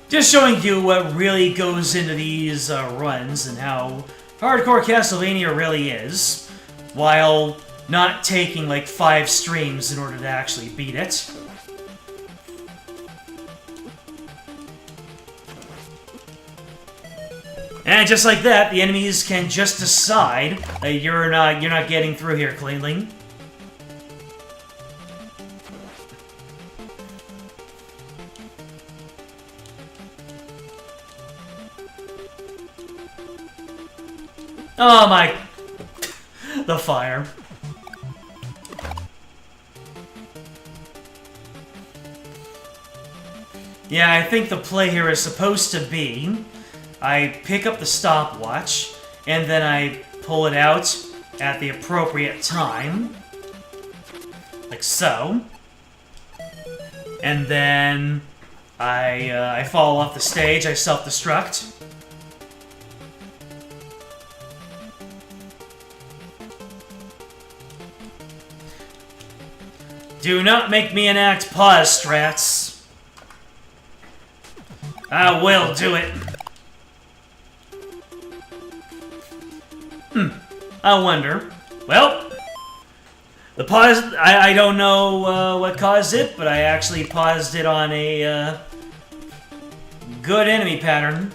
Just showing you what really goes into these runs and how hardcore Castlevania really is, while not taking like 5 streams in order to actually beat it. And just like that, the enemies can just decide that you're not getting through here cleanly. Oh my... the fire. Yeah, I think the play here is supposed to be... I pick up the stopwatch, and then I pull it out at the appropriate time. Like so. And then... I fall off the stage, I self-destruct. Do not make me enact pause strats. I will do it. I wonder. Well, the pause... I don't know what caused it, but I actually paused it on a good enemy pattern.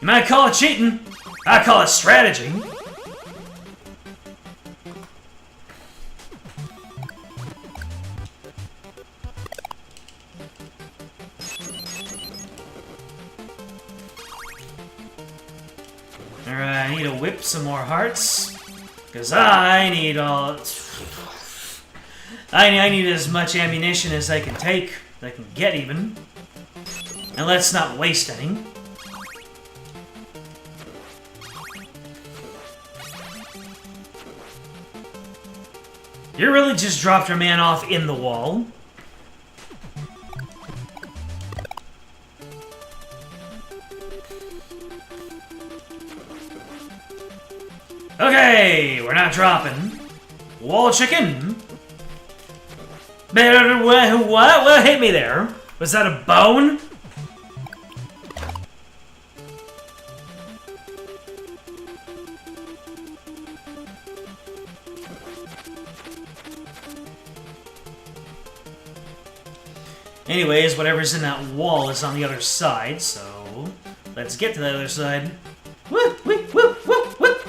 You might call it cheating. I call it strategy. Alright, I need to whip some more hearts. Because I need all... I need as much ammunition as I can take, that I can get even. And let's not waste any. You really just dropped your man off in the wall. Okay, we're not dropping. Wall chicken. What hit me there? Was that a bone? Anyways, whatever's in that wall is on the other side, so let's get to the other side. Whoop, whoop, whoop, whoop, whoop.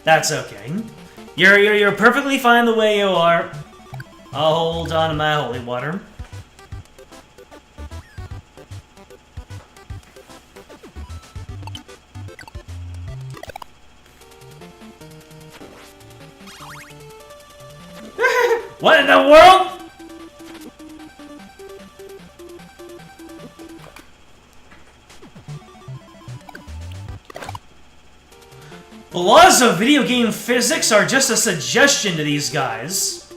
That's okay. You're perfectly fine the way you are. I'll hold on to my holy water. What in the world? The laws of video game physics are just a suggestion to these guys.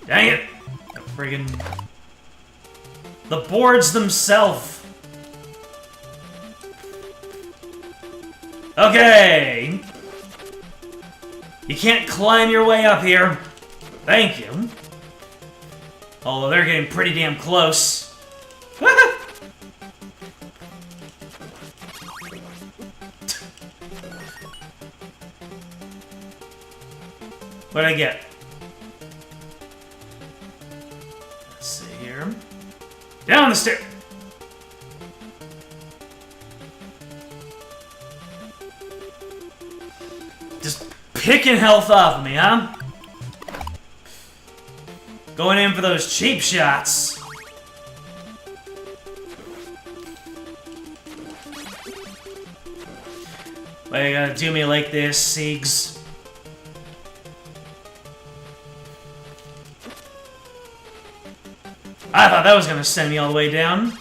Dang it. The friggin... the boards themselves. Okay. You can't climb your way up here. Thank you. Although they're getting pretty damn close. What'd I get? Let's see here. Down the stairs! Just picking health off of me, huh? Going in for those cheap shots. Why you gotta do me like this, Siegs? I thought that was gonna send me all the way down.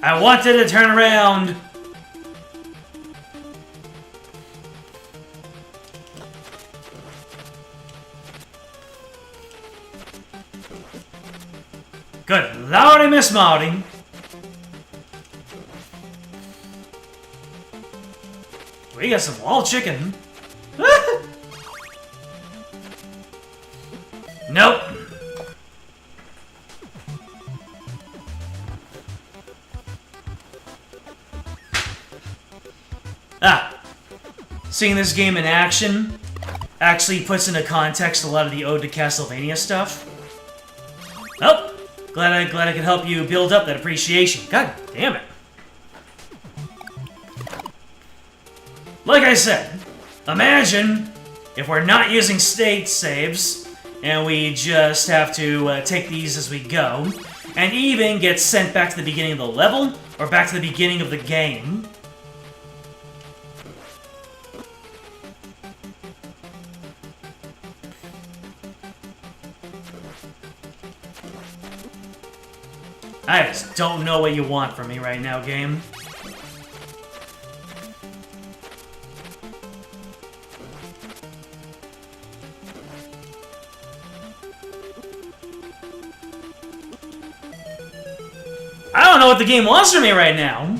I wanted to turn around! Good lordy, Miss Marty! We got some wall chicken. Nope. Seeing this game in action actually puts into context a lot of the Ode to Castlevania stuff. Oh, glad I could help you build up that appreciation. God damn it. Like I said, imagine if we're not using state saves and we just have to take these as we go, and even get sent back to the beginning of the level or back to the beginning of the game. I just don't know what you want from me right now, game. I don't know what the game wants from me right now.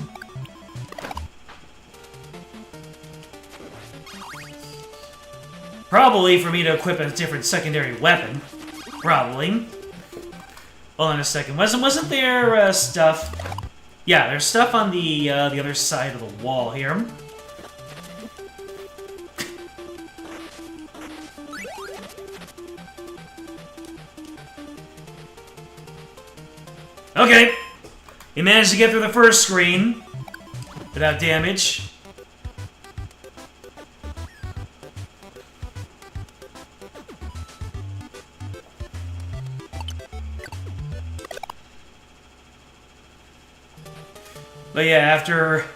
Probably for me to equip a different secondary weapon. Probably. Hold on a second. Wasn't there stuff? Yeah, there's stuff on the other side of the wall here. Okay, we managed to get through the first screen without damage. But yeah, after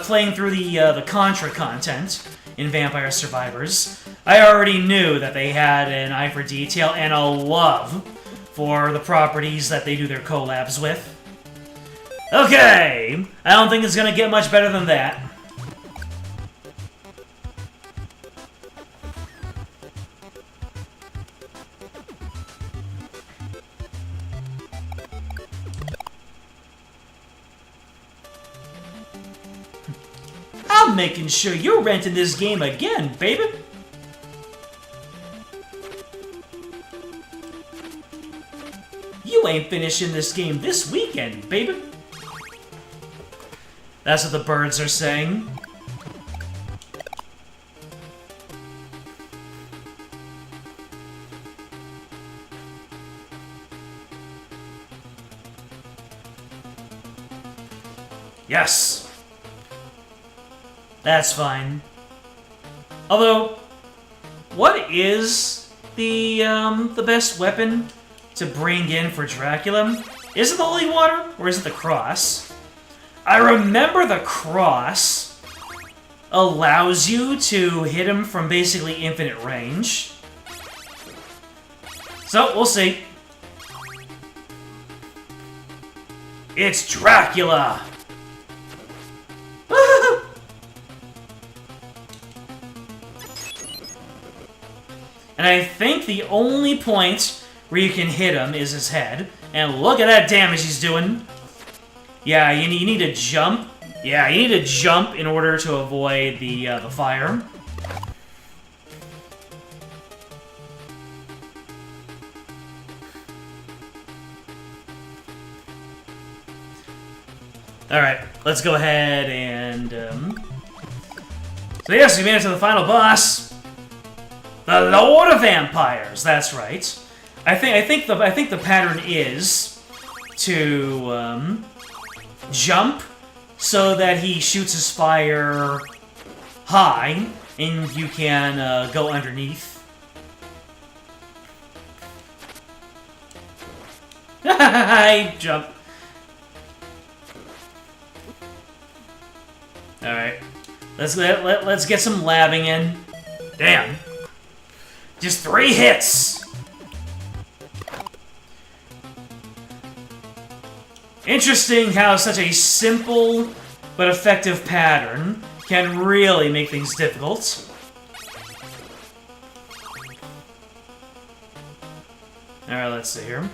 playing through the Contra content in Vampire Survivors, I already knew that they had an eye for detail and a love for the properties that they do their collabs with. Okay, I don't think it's gonna get much better than that. I'm making sure you're renting this game again, baby. You ain't finishing this game this weekend, baby. That's what the birds are saying. Yes. That's fine. Although, what is the best weapon to bring in for Dracula? Is it the Holy Water, or is it the Cross? I remember the Cross allows you to hit him from basically infinite range. So, we'll see. It's Dracula! And I think the only point where you can hit him is his head. And look at that damage he's doing. Yeah, you need to jump. Yeah, you need to jump in order to avoid the fire. Alright, let's go ahead and... So yes, we made it to the final boss. The Lord of Vampires, that's right. I think the pattern is to jump so that he shoots his fire high, and you can go underneath. I jump. All right, let's get some labbing in. Damn, just 3 hits. Interesting how such a simple but effective pattern can really make things difficult. Alright, let's see here.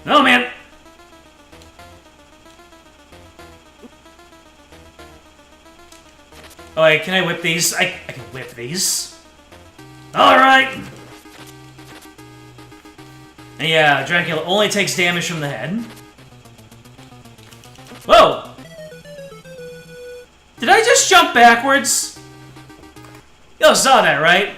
Oh, man! Oh, wait, can I whip these? I can whip these. Alright! Yeah, Dracula only takes damage from the head. Whoa! Did I just jump backwards? Y'all saw that, right?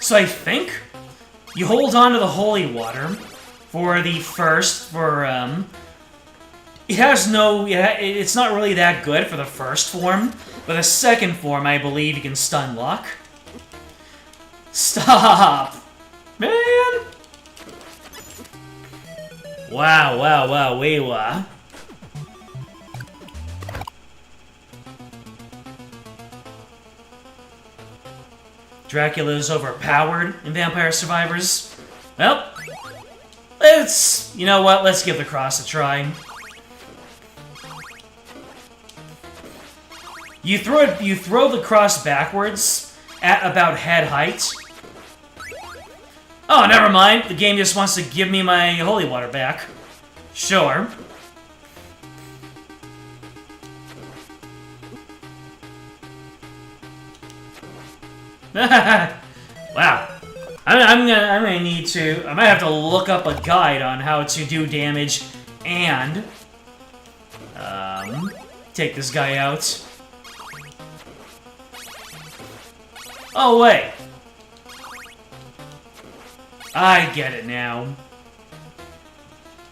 So I think you hold on to the holy water for the first, it has no, it's not really that good for the first form, but the second form, I believe you can stun lock. Stop! Man! Wow, wee-wah. Dracula's overpowered in Vampire Survivors. Well, you know what, let's give the cross a try. You throw the cross backwards at about head height. Oh, never mind. The game just wants to give me my holy water back. Sure. Wow. I'm gonna need to. I might have to look up a guide on how to do damage and take this guy out. Oh, wait. I get it now.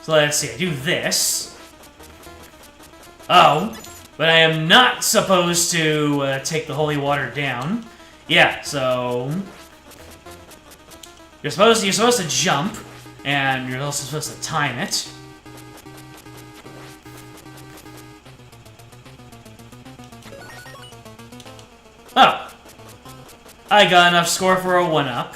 So let's see, I do this. Oh, but I am not supposed to take the holy water down. Yeah, so... You're supposed to jump, and you're also supposed to time it. Oh. I got enough score for a 1-up.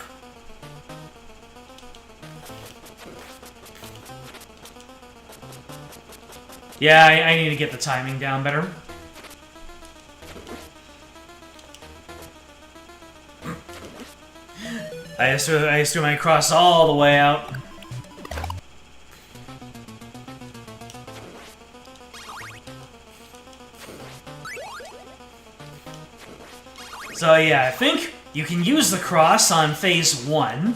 Yeah, I need to get the timing down better. I just threw my cross all the way out. So yeah, I think you can use the cross on phase 1,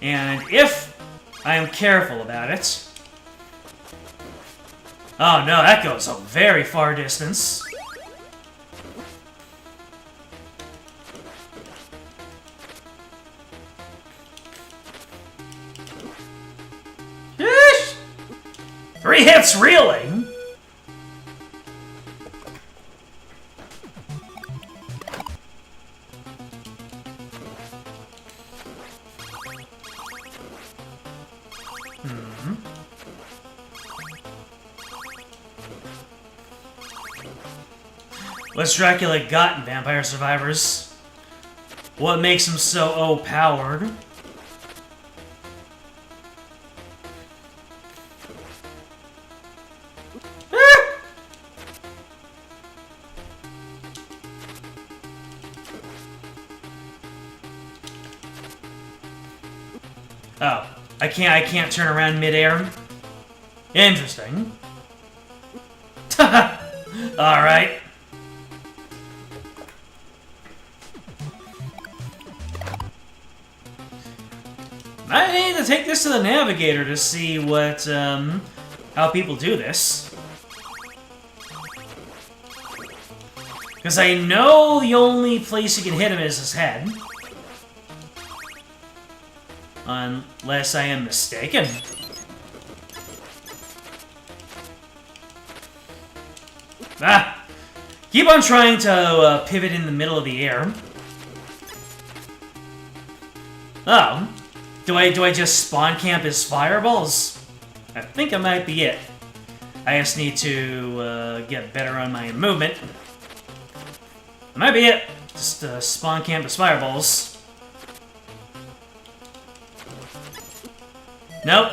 and if I am careful about it... Oh no, that goes a very far distance. Yeesh! 3 hits, really? What's Dracula got in Vampire Survivors? What makes him so overpowered? Oh, I can't turn around midair. Interesting. All right. I need to take this to the navigator to see what, how people do this. Because I know the only place you can hit him is his head. Unless I am mistaken. Ah! Keep on trying to pivot in the middle of the air. Oh. Do I just spawn camp his fireballs? I think that might be it. I just need to get better on my movement. That might be it. Just spawn camp his fireballs. Nope.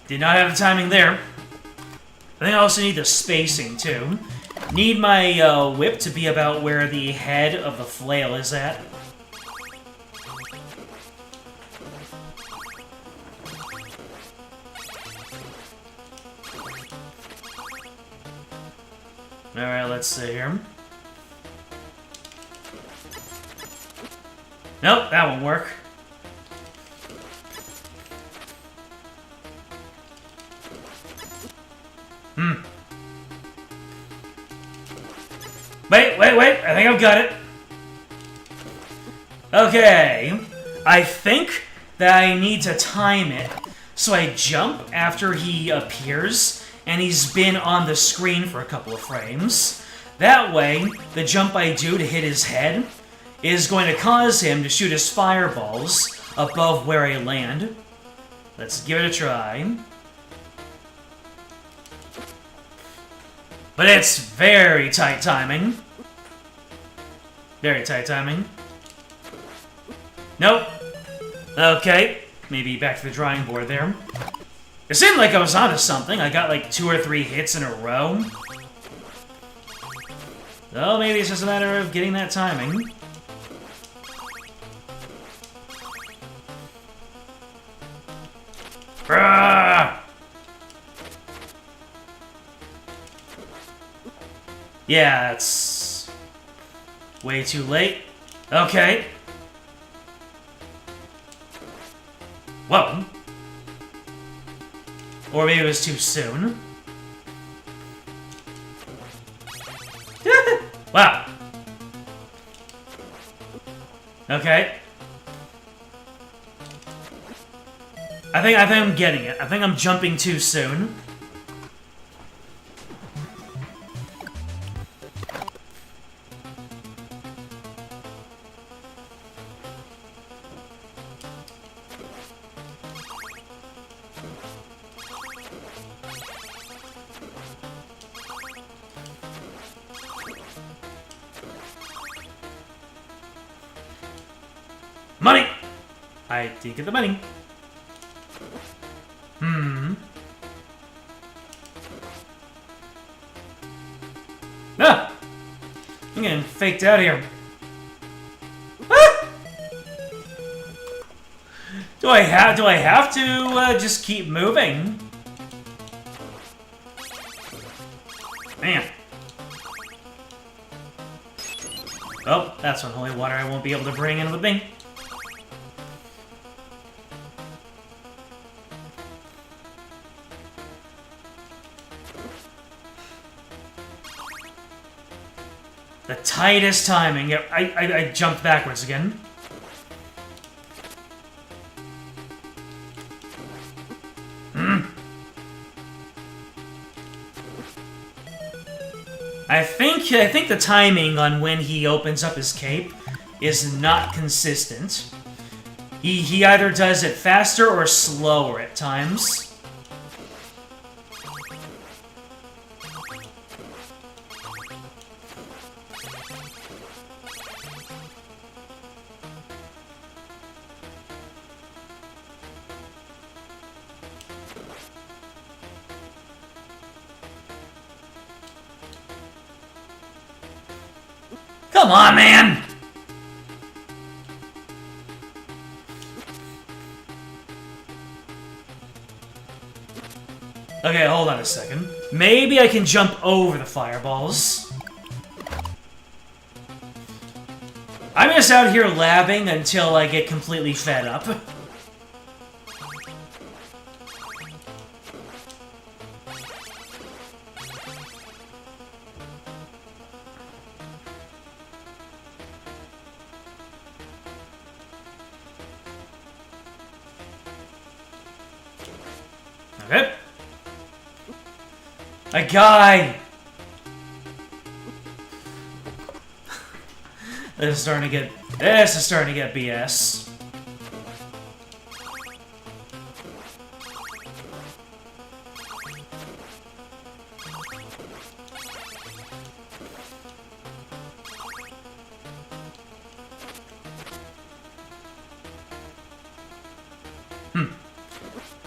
Did not have the timing there. I think I also need the spacing, too. Need my whip to be about where the head of the flail is at. Alright, let's see here. Nope, that won't work. Wait, I think I've got it. Okay. I think that I need to time it. So I jump after he appears, and he's been on the screen for a couple of frames. That way, the jump I do to hit his head is going to cause him to shoot his fireballs above where I land. Let's give it a try. But it's very tight timing. Very tight timing. Nope. Okay. Maybe back to the drawing board there. It seemed like I was onto something. I got like 2 or 3 hits in a row. So maybe it's just a matter of getting that timing. Ah! Yeah, it's way too late. Okay. Whoa. Or maybe it was too soon. Wow. Okay. I think I'm getting it. I think I'm jumping too soon. Money! I did get the money. Ah! I'm getting faked out here. Ah! Do I have to just keep moving? Man. Oh, that's unholy water I won't be able to bring in with me. The tightest timing. Yep, I jumped backwards again. I think the timing on when he opens up his cape is not consistent. He either does it faster or slower at times. Come on, man! Okay, hold on a second. Maybe I can jump over the fireballs. I'm just out here labbing until I get completely fed up. Okay. A guy! This is starting to get BS.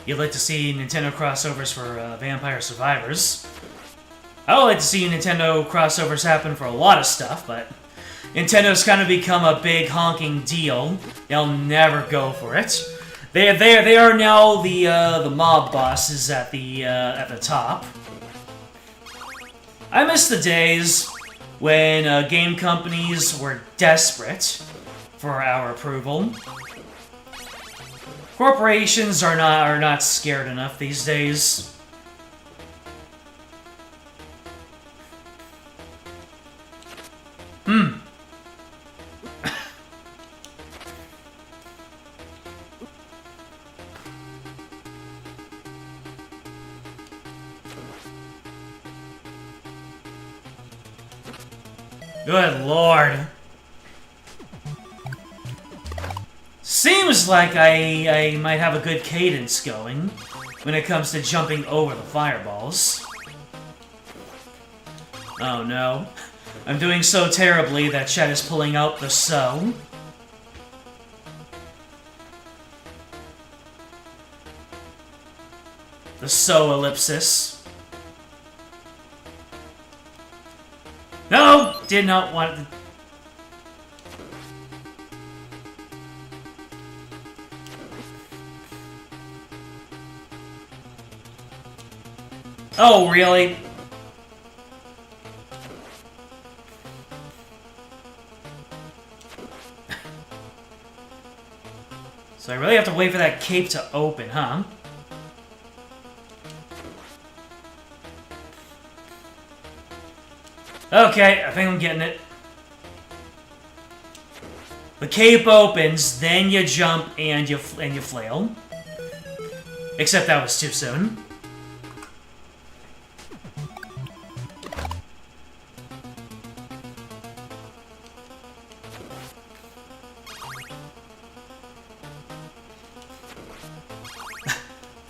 You'd like to see Nintendo crossovers for Vampire Survivors. I would like to see Nintendo crossovers happen for a lot of stuff, but Nintendo's kind of become a big honking deal. They'll never go for it. They are now the mob bosses at the top. I miss the days when game companies were desperate for our approval. Corporations are not scared enough these days. Good lord. Seems like I might have a good cadence going when it comes to jumping over the fireballs. Oh no. I'm doing so terribly that Chet is pulling out the so. The so ellipsis. No! Did not want to... Oh, really? So I really have to wait for that cape to open, huh? Okay, I think I'm getting it. The cape opens, then you jump and you flail. Except that was too soon.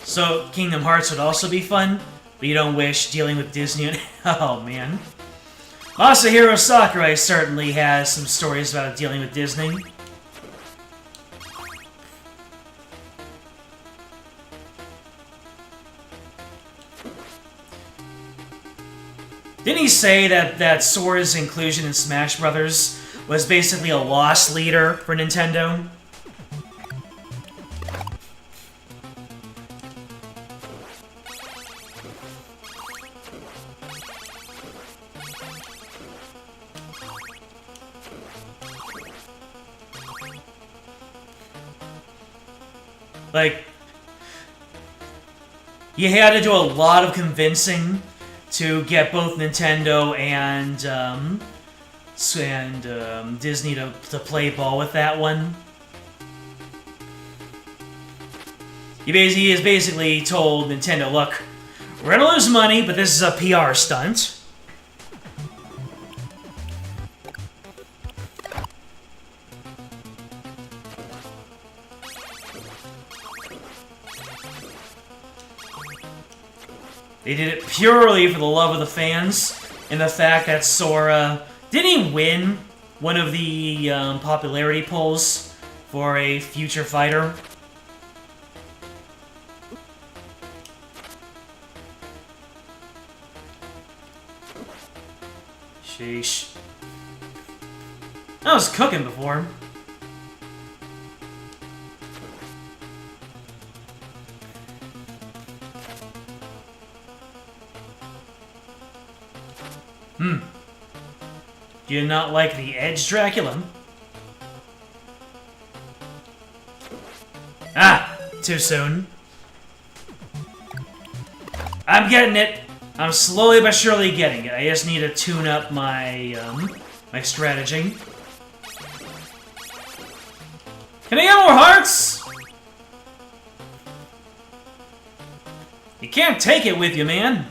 So, Kingdom Hearts would also be fun, but you don't wish dealing with Disney. Oh, man. Masahiro Sakurai certainly has some stories about dealing with Disney. Didn't he say that Sora's inclusion in Smash Brothers was basically a loss leader for Nintendo? Like, you had to do a lot of convincing to get both Nintendo and Disney to play ball with that one. He basically told Nintendo, look, we're gonna lose money, but this is a PR stunt. They did it purely for the love of the fans, and the fact that Sora... Didn't he win one of the popularity polls for a future fighter? Sheesh. I was cooking before. Do you not like the Edge, Dracula? Ah! Too soon. I'm getting it! I'm slowly but surely getting it. I just need to tune up my, my strategy. Can I get more hearts? You can't take it with you, man.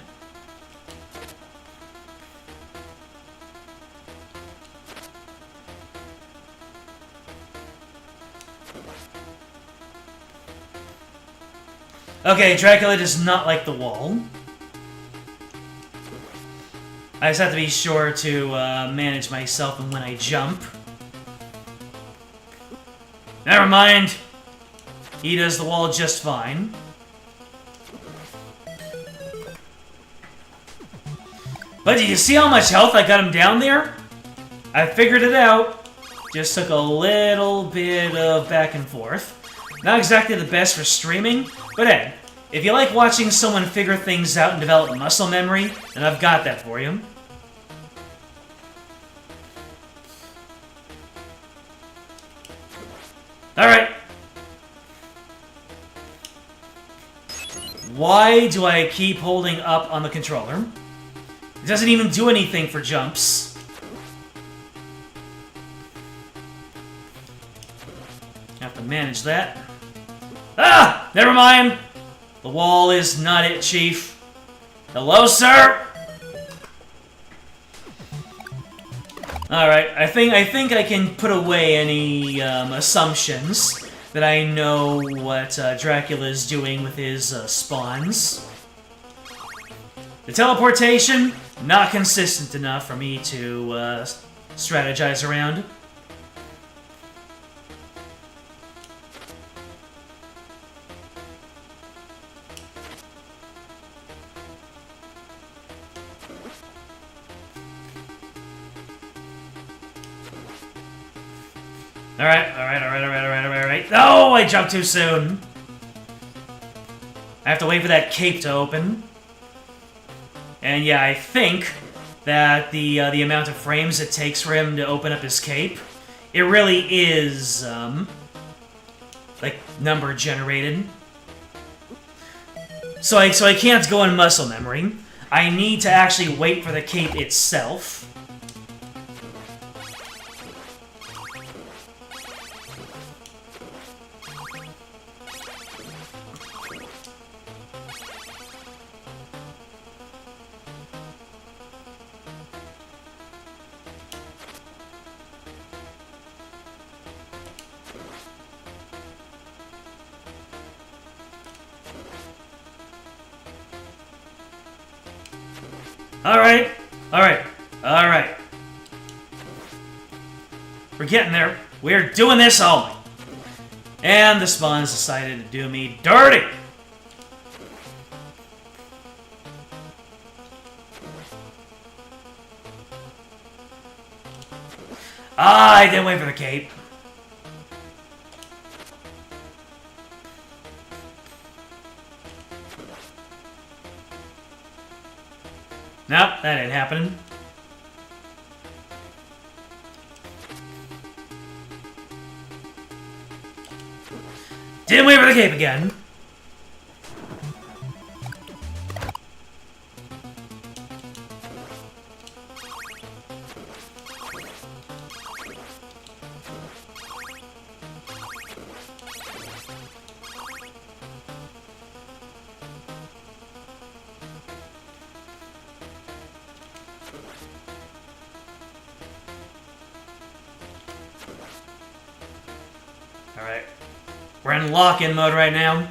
Okay, Dracula does not like the wall. I just have to be sure to manage myself and when I jump. Never mind. He does the wall just fine. But do you see how much health I got him down there? I figured it out. Just took a little bit of back and forth. Not exactly the best for streaming, but hey, if you like watching someone figure things out and develop muscle memory, then I've got that for you. Alright. Why do I keep holding up on the controller? It doesn't even do anything for jumps. Have to manage that. Ah! Never mind! The wall is not it, Chief. Hello, sir? Alright, I think I can put away any assumptions that I know what Dracula is doing with his spawns. The teleportation, not consistent enough for me to strategize around. Alright. No, I jumped too soon. I have to wait for that cape to open. And yeah, I think that the amount of frames it takes for him to open up his cape, it really is, like, number generated. So I can't go in muscle memory. I need to actually wait for the cape itself. Alright. We're getting there. We're doing this only. And the spawns decided to do me dirty. I didn't wait for the cape. Nope, that ain't happening. Didn't wait for the cape again. Alright. We're in lock-in mode right now.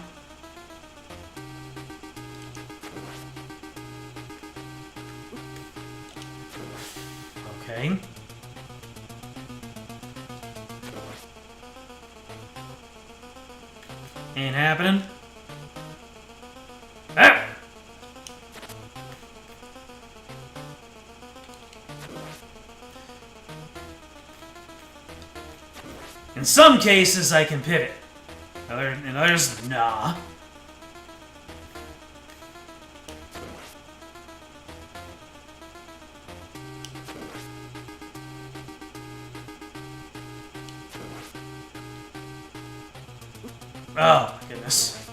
Okay. Ain't happening. Ah! In some cases, I can pivot. In others, nah. Oh, my goodness.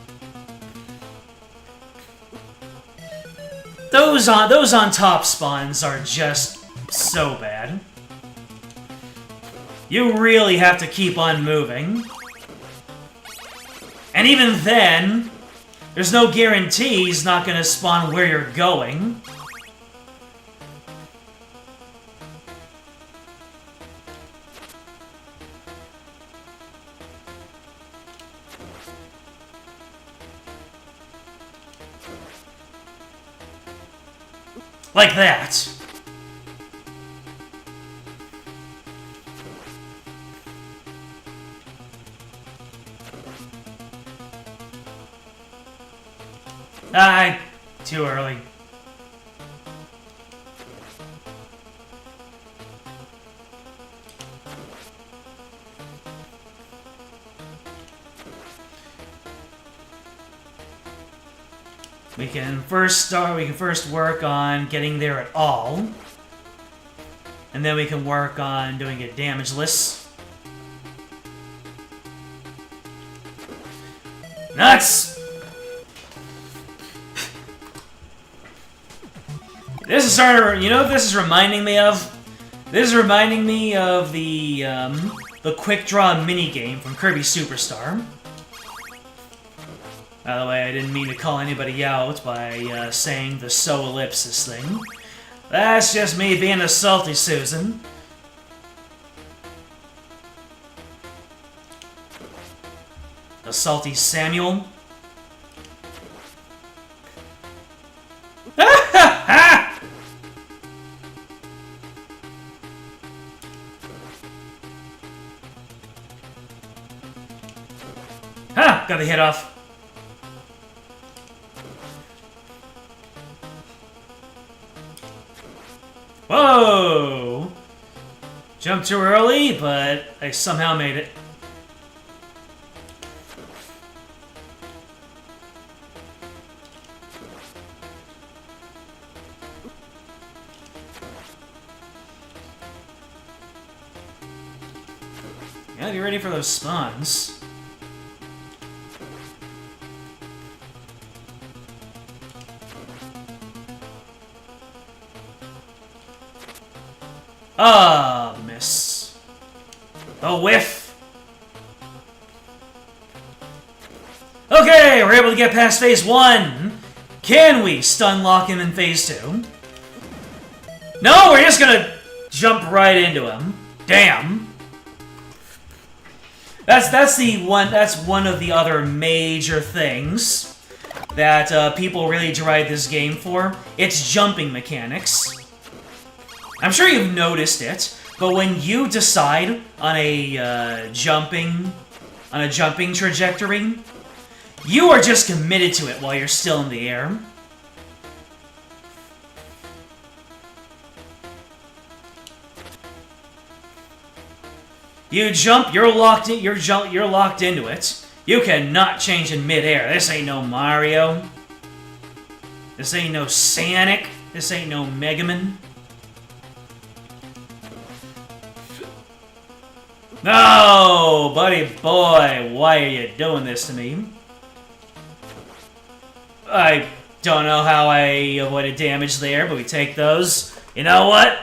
Those on top spawns are just so bad. You really have to keep on moving. And even then, There's no guarantee he's not gonna spawn where you're going. Like that. Too early. We can first work on getting there at all. And then we can work on doing it damageless. Nuts! This is starting to, you know what this is reminding me of? This is reminding me of the quick draw minigame from Kirby Superstar. By the way, I didn't mean to call anybody out by saying the so ellipsis thing. That's just me being a salty Susan. A salty Samuel. Ha! Got the hit off. Whoa! Jumped too early, but I somehow made it. Gotta be ready for those spawns. Ah, miss. A whiff. Okay, we're able to get past phase 1. Can we stun lock him in phase 2? No, we're just gonna jump right into him. Damn. That's one of the other major things that people really deride this game for. It's jumping mechanics. I'm sure you've noticed it, but when you decide on a jumping trajectory, you are just committed to it while you're still in the air. You jump, you're locked into it. You cannot change in midair. This ain't no Mario. This ain't no Sonic. This ain't no Mega Man. No, buddy boy, why are you doing this to me? I don't know how I avoided damage there, but we take those. You know what?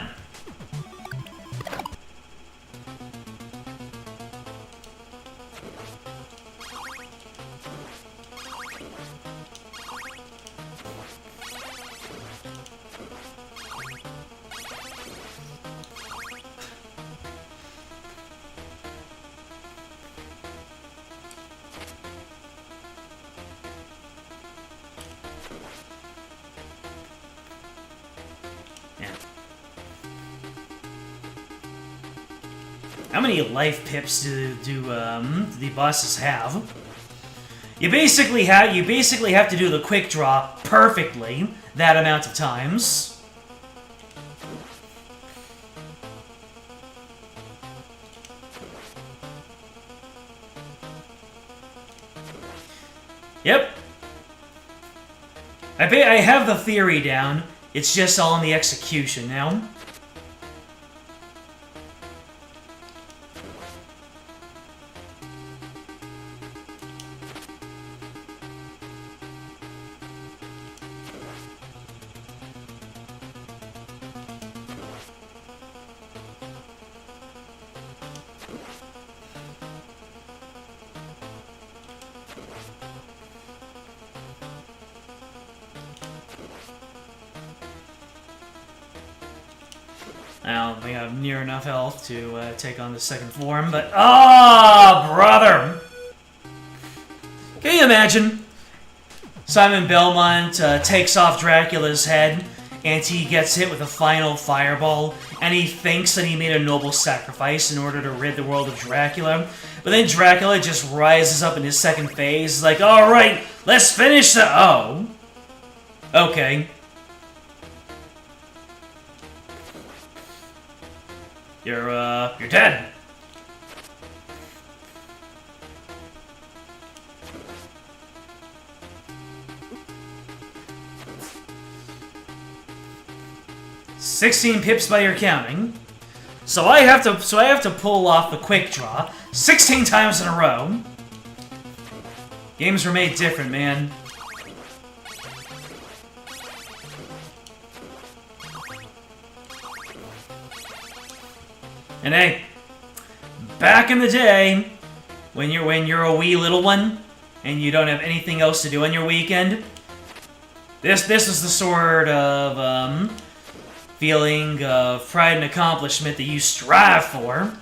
How many life pips do the bosses have? You basically have to do the quick draw perfectly that amount of times. Yep. I have the theory down. It's just all in the execution now. I don't think I have near enough health to take on the second form, but... Oh, brother! Can you imagine? Simon Belmont takes off Dracula's head, and he gets hit with a final fireball, and he thinks that he made a noble sacrifice in order to rid the world of Dracula. But then Dracula just rises up in his second phase, like, alright, let's finish the... Oh. Okay. You're dead. "16 pips by your counting. So I have to pull off the quick draw 16 times in a row. Games were made different, man. And hey, back in the day, when you're a wee little one and you don't have anything else to do on your weekend, this is the sort of feeling of pride and accomplishment that you strive for.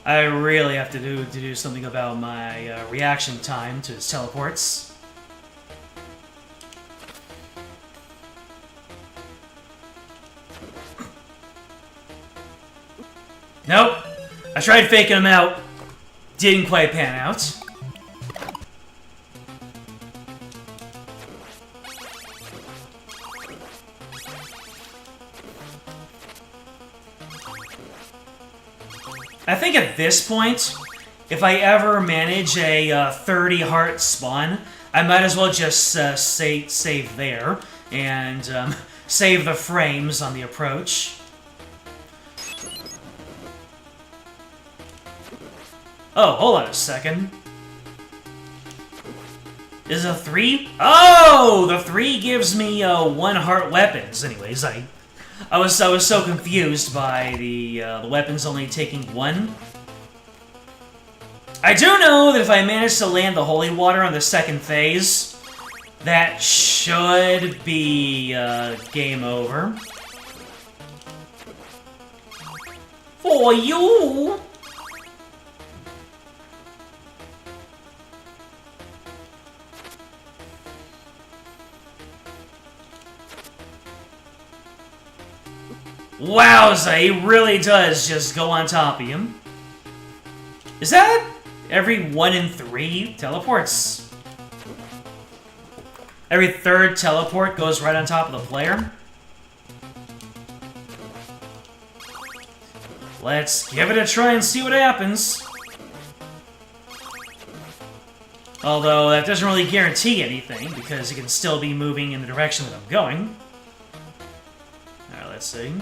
I really have to do something about my reaction time to his teleports. Nope. I tried faking him out. Didn't quite pan out. I think at this point, if I ever manage a 30 heart spawn, I might as well just save there and save the frames on the approach. Oh, hold on a second. Is a 3? Oh, the 3 gives me 1 heart weapons. Anyways, I was so confused by the weapons only taking 1. I do know that if I manage to land the holy water on the second phase, that should be game over. For you! Wowza, he really does just go on top of him. Is that every 1 in 3 teleports? Every 3rd teleport goes right on top of the player? Let's give it a try and see what happens. Although, that doesn't really guarantee anything, because it can still be moving in the direction that I'm going. Alright, let's see.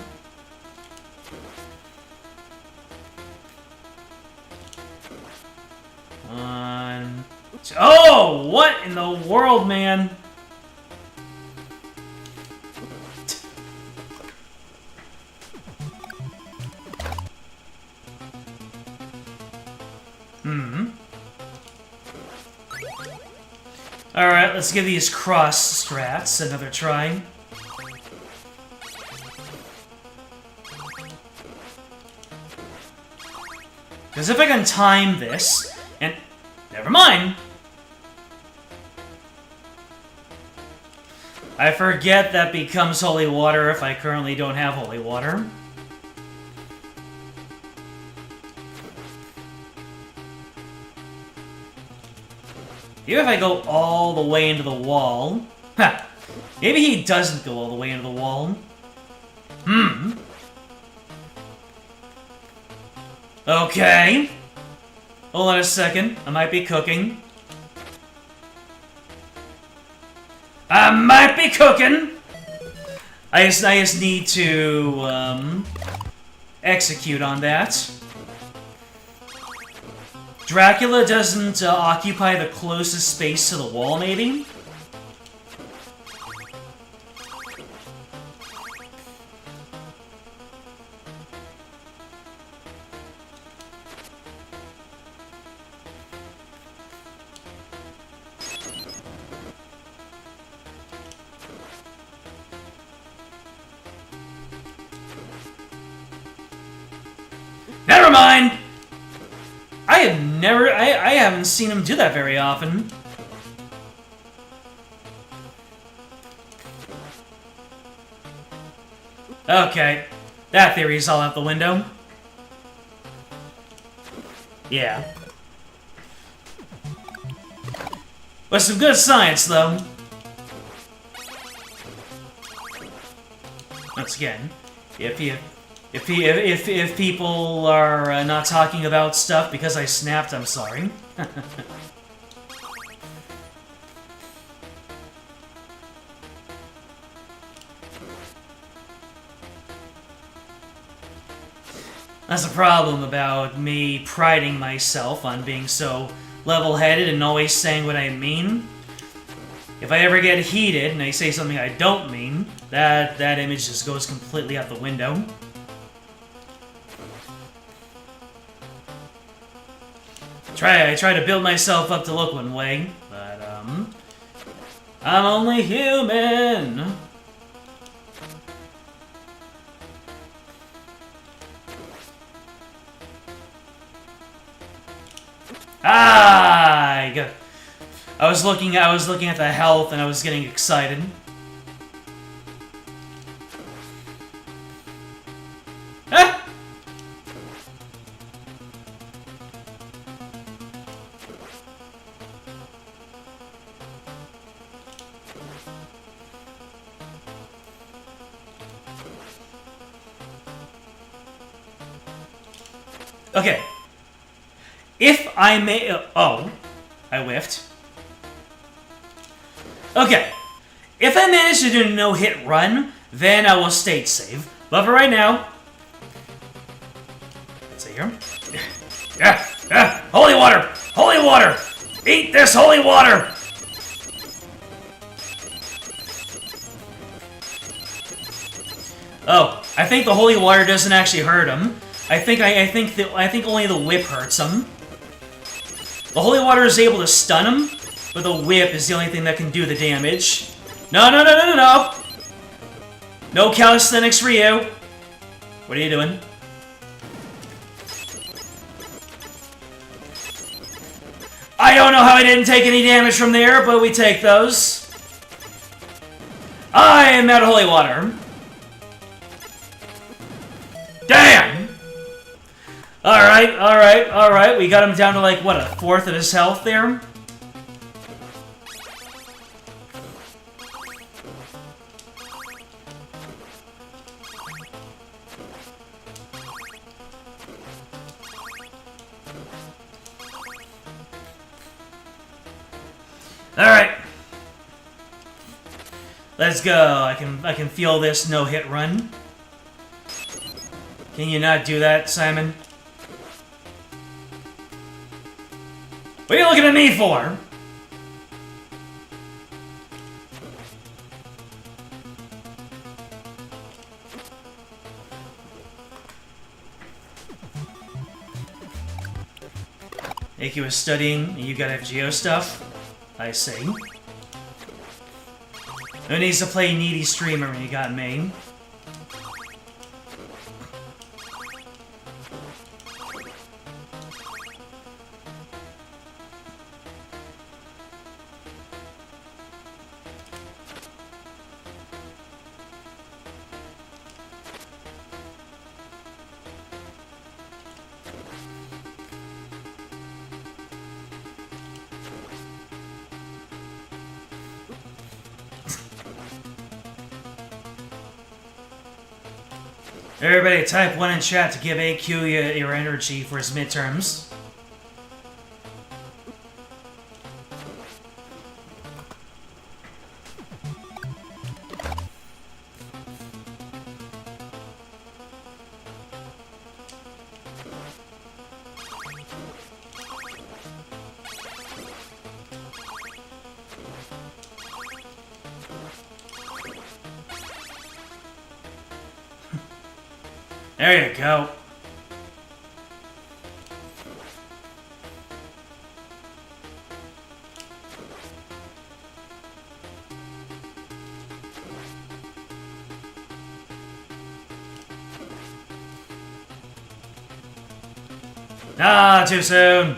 Oh, what in the world, man? Alright, let's give these cross strats another try. Because if I can time this, and... Never mind! I forget that becomes holy water if I currently don't have holy water. Even if I go all the way into the wall... Ha! Maybe he doesn't go all the way into the wall. Okay. Hold on a second. I might be cooking. I might be cooking! I just need to, execute on that. Dracula doesn't occupy the closest space to the wall, maybe? Never mind! I haven't seen him do that very often. Okay. That theory's all out the window. Yeah. With some good science, though. Once again, if people are not talking about stuff because I snapped, I'm sorry. That's the problem about me priding myself on being so level-headed and always saying what I mean. If I ever get heated and I say something I don't mean, that image just goes completely out the window. I try to build myself up to look one way, but I'm only human. I was looking at the health and I was getting excited. Ah! Okay. If I may... oh. I whiffed. Okay. If I manage to do a no-hit run, then I will state save. But for right now... let's see here. Yeah! Holy water! Holy water! Eat this holy water! Oh, I think the holy water doesn't actually hurt him. I think only the whip hurts him. The holy water is able to stun him, but the whip is the only thing that can do the damage. No! No calisthenics for you. What are you doing? I don't know how I didn't take any damage from there, but we take those. I am out of holy water. Damn! Alright. We got him down to, like, what, a fourth of his health there? Alright. Let's go. I can feel this no-hit run. Can you not do that, Simon? What are you looking at me for? Aki was studying, and you got FGO stuff? I see. Who needs to play needy streamer when you got main? Everybody type 1 in chat to give AQ your energy for his midterms. There you go. Ah, too soon.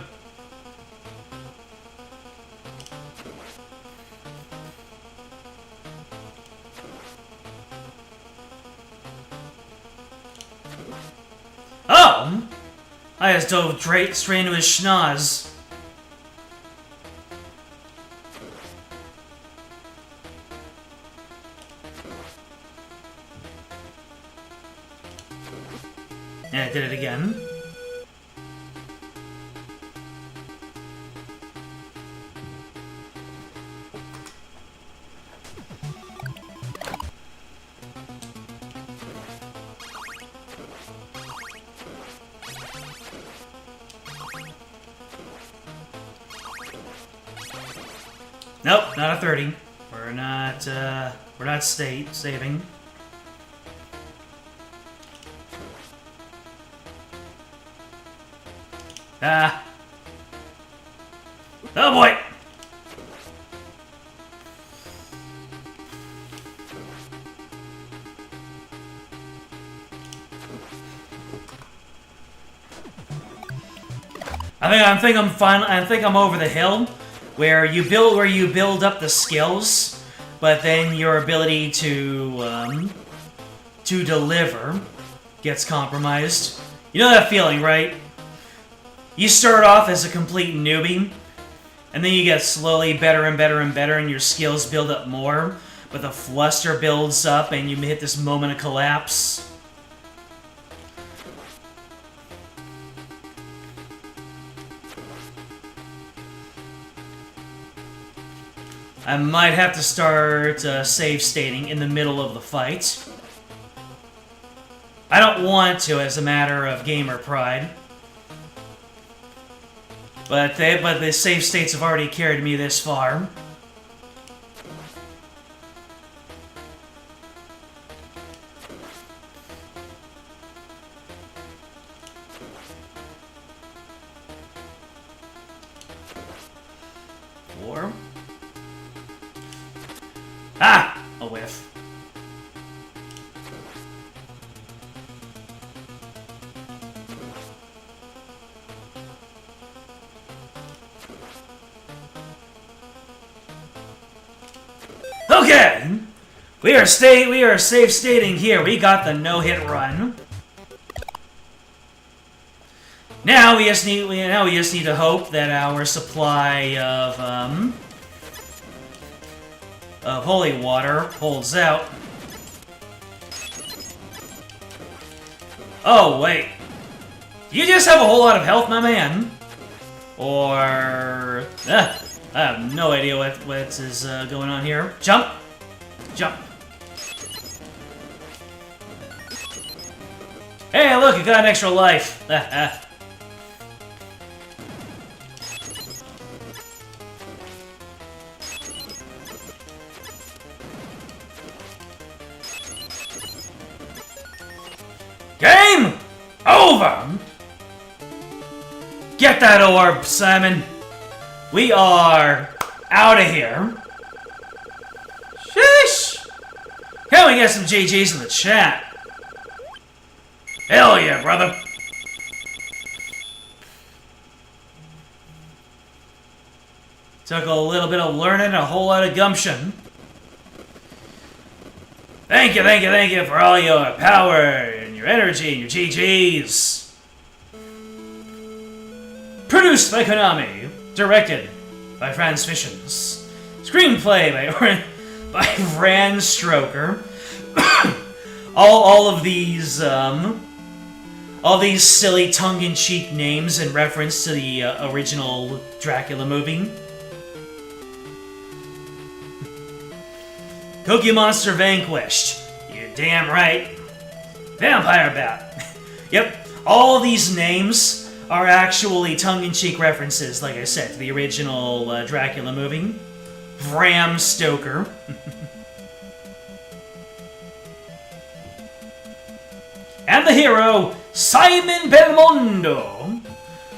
Oh! I just dove straight into his schnoz. And I did it again. Nope, not a 30. We're not saving. Ah. Oh boy! I think I'm over the hill, where you build up the skills, but then your ability to deliver gets compromised. You know that feeling, right? You start off as a complete newbie, and then you get slowly better and better and better, and your skills build up more, but the fluster builds up, and you hit this moment of collapse. I might have to start save stating in the middle of the fight. I don't want to, as a matter of gamer pride. But the save states have already carried me this far. Four. Ah! A whiff. Okay! We are safe stating here. We got the no-hit run. Now we just need to hope that our supply of holy water holds out. Oh wait. Do you just have a whole lot of health, my man? Or I have no idea what is going on here. Jump! Jump! Hey, look, you got an extra life! Game over! Get that orb, Simon! We are out of here. Sheesh! Can we get some GGs in the chat? Hell yeah, brother! Took a little bit of learning and a whole lot of gumption. Thank you for all your power and your energy and your GGs. Produced by Konami. Directed by Franz Fischens. Screenplay by Fran Stroker. all of these silly tongue-in-cheek names in reference to the original Dracula movie. Cookie Monster Vanquished. You're damn right. Vampire Bat. Yep, all these names are actually tongue-in-cheek references, like I said, to the original Dracula movie. Bram Stoker. And the hero, Simon Belmondo.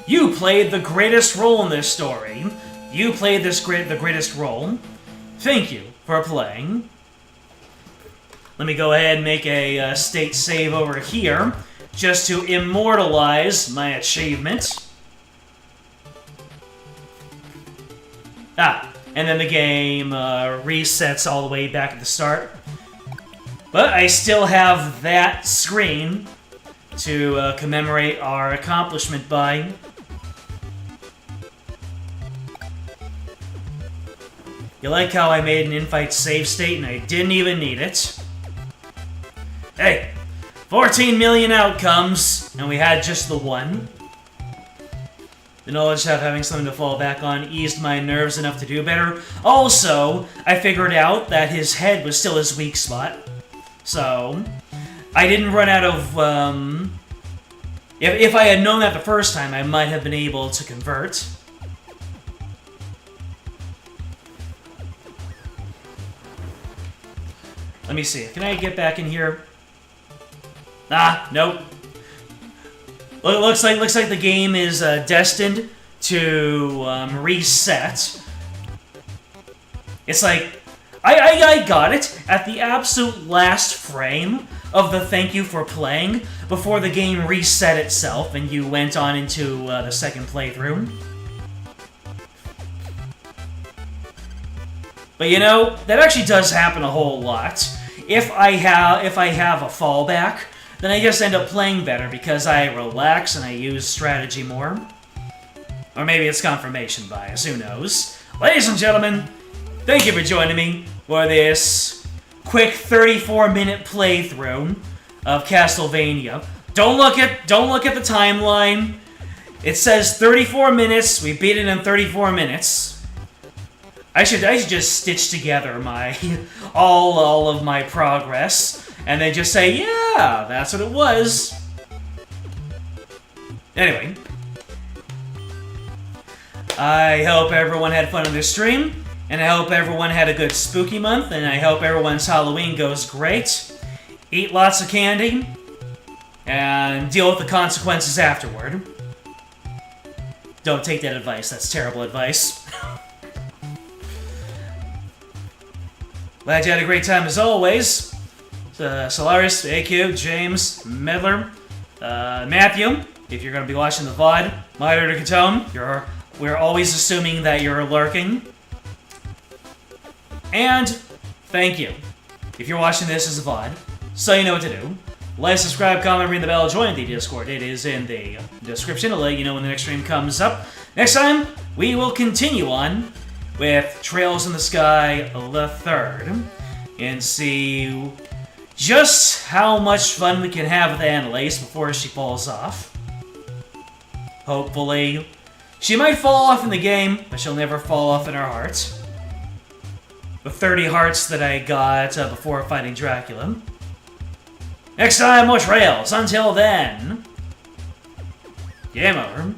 You played the greatest role in this story. You played the greatest role. Thank you for playing. Let me go ahead and make a state save over here, just to immortalize my achievement. And then the game resets all the way back at the start. But I still have that screen to commemorate our accomplishment by. You like how I made an in-fight save state and I didn't even need it? Hey, 14 million outcomes, and we had just the one. The knowledge of having something to fall back on eased my nerves enough to do better. Also, I figured out that his head was still his weak spot. So, I didn't run out of, If I had known that the first time, I might have been able to convert. Let me see. Can I get back in here? Nope. Looks like the game is destined to reset. It's like I got it at the absolute last frame of the thank you for playing before the game reset itself and you went on into the second playthrough. But you know, that actually does happen a whole lot. If I have a fallback, then I just end up playing better because I relax and I use strategy more. Or maybe it's confirmation bias, who knows. Ladies and gentlemen, thank you for joining me for this quick 34-minute playthrough of Castlevania. Don't look at the timeline. It says 34 minutes. We beat it in 34 minutes. I should just stitch together my all of my progress and then just say, yeah, that's what it was. Anyway, I hope everyone had fun on this stream, and I hope everyone had a good spooky month, and I hope everyone's Halloween goes great. Eat lots of candy, and deal with the consequences afterward. Don't take that advice, that's terrible advice. Glad you had a great time as always. Solaris, AQ, James, Medler, Matthew, if you're going to be watching the VOD, Monitor Catone, we're always assuming that you're lurking. And thank you. If you're watching this as a VOD, so you know what to do. Like, subscribe, comment, ring the bell, join the Discord. It is in the description. It'll let you know when the next stream comes up. Next time, we will continue on with Trails in the Sky the Third and see just how much fun we can have with Annalise before she falls off. Hopefully. She might fall off in the game, but she'll never fall off in our hearts. The 30 hearts that I got before fighting Dracula. Next time, more Trails. Until then, game over.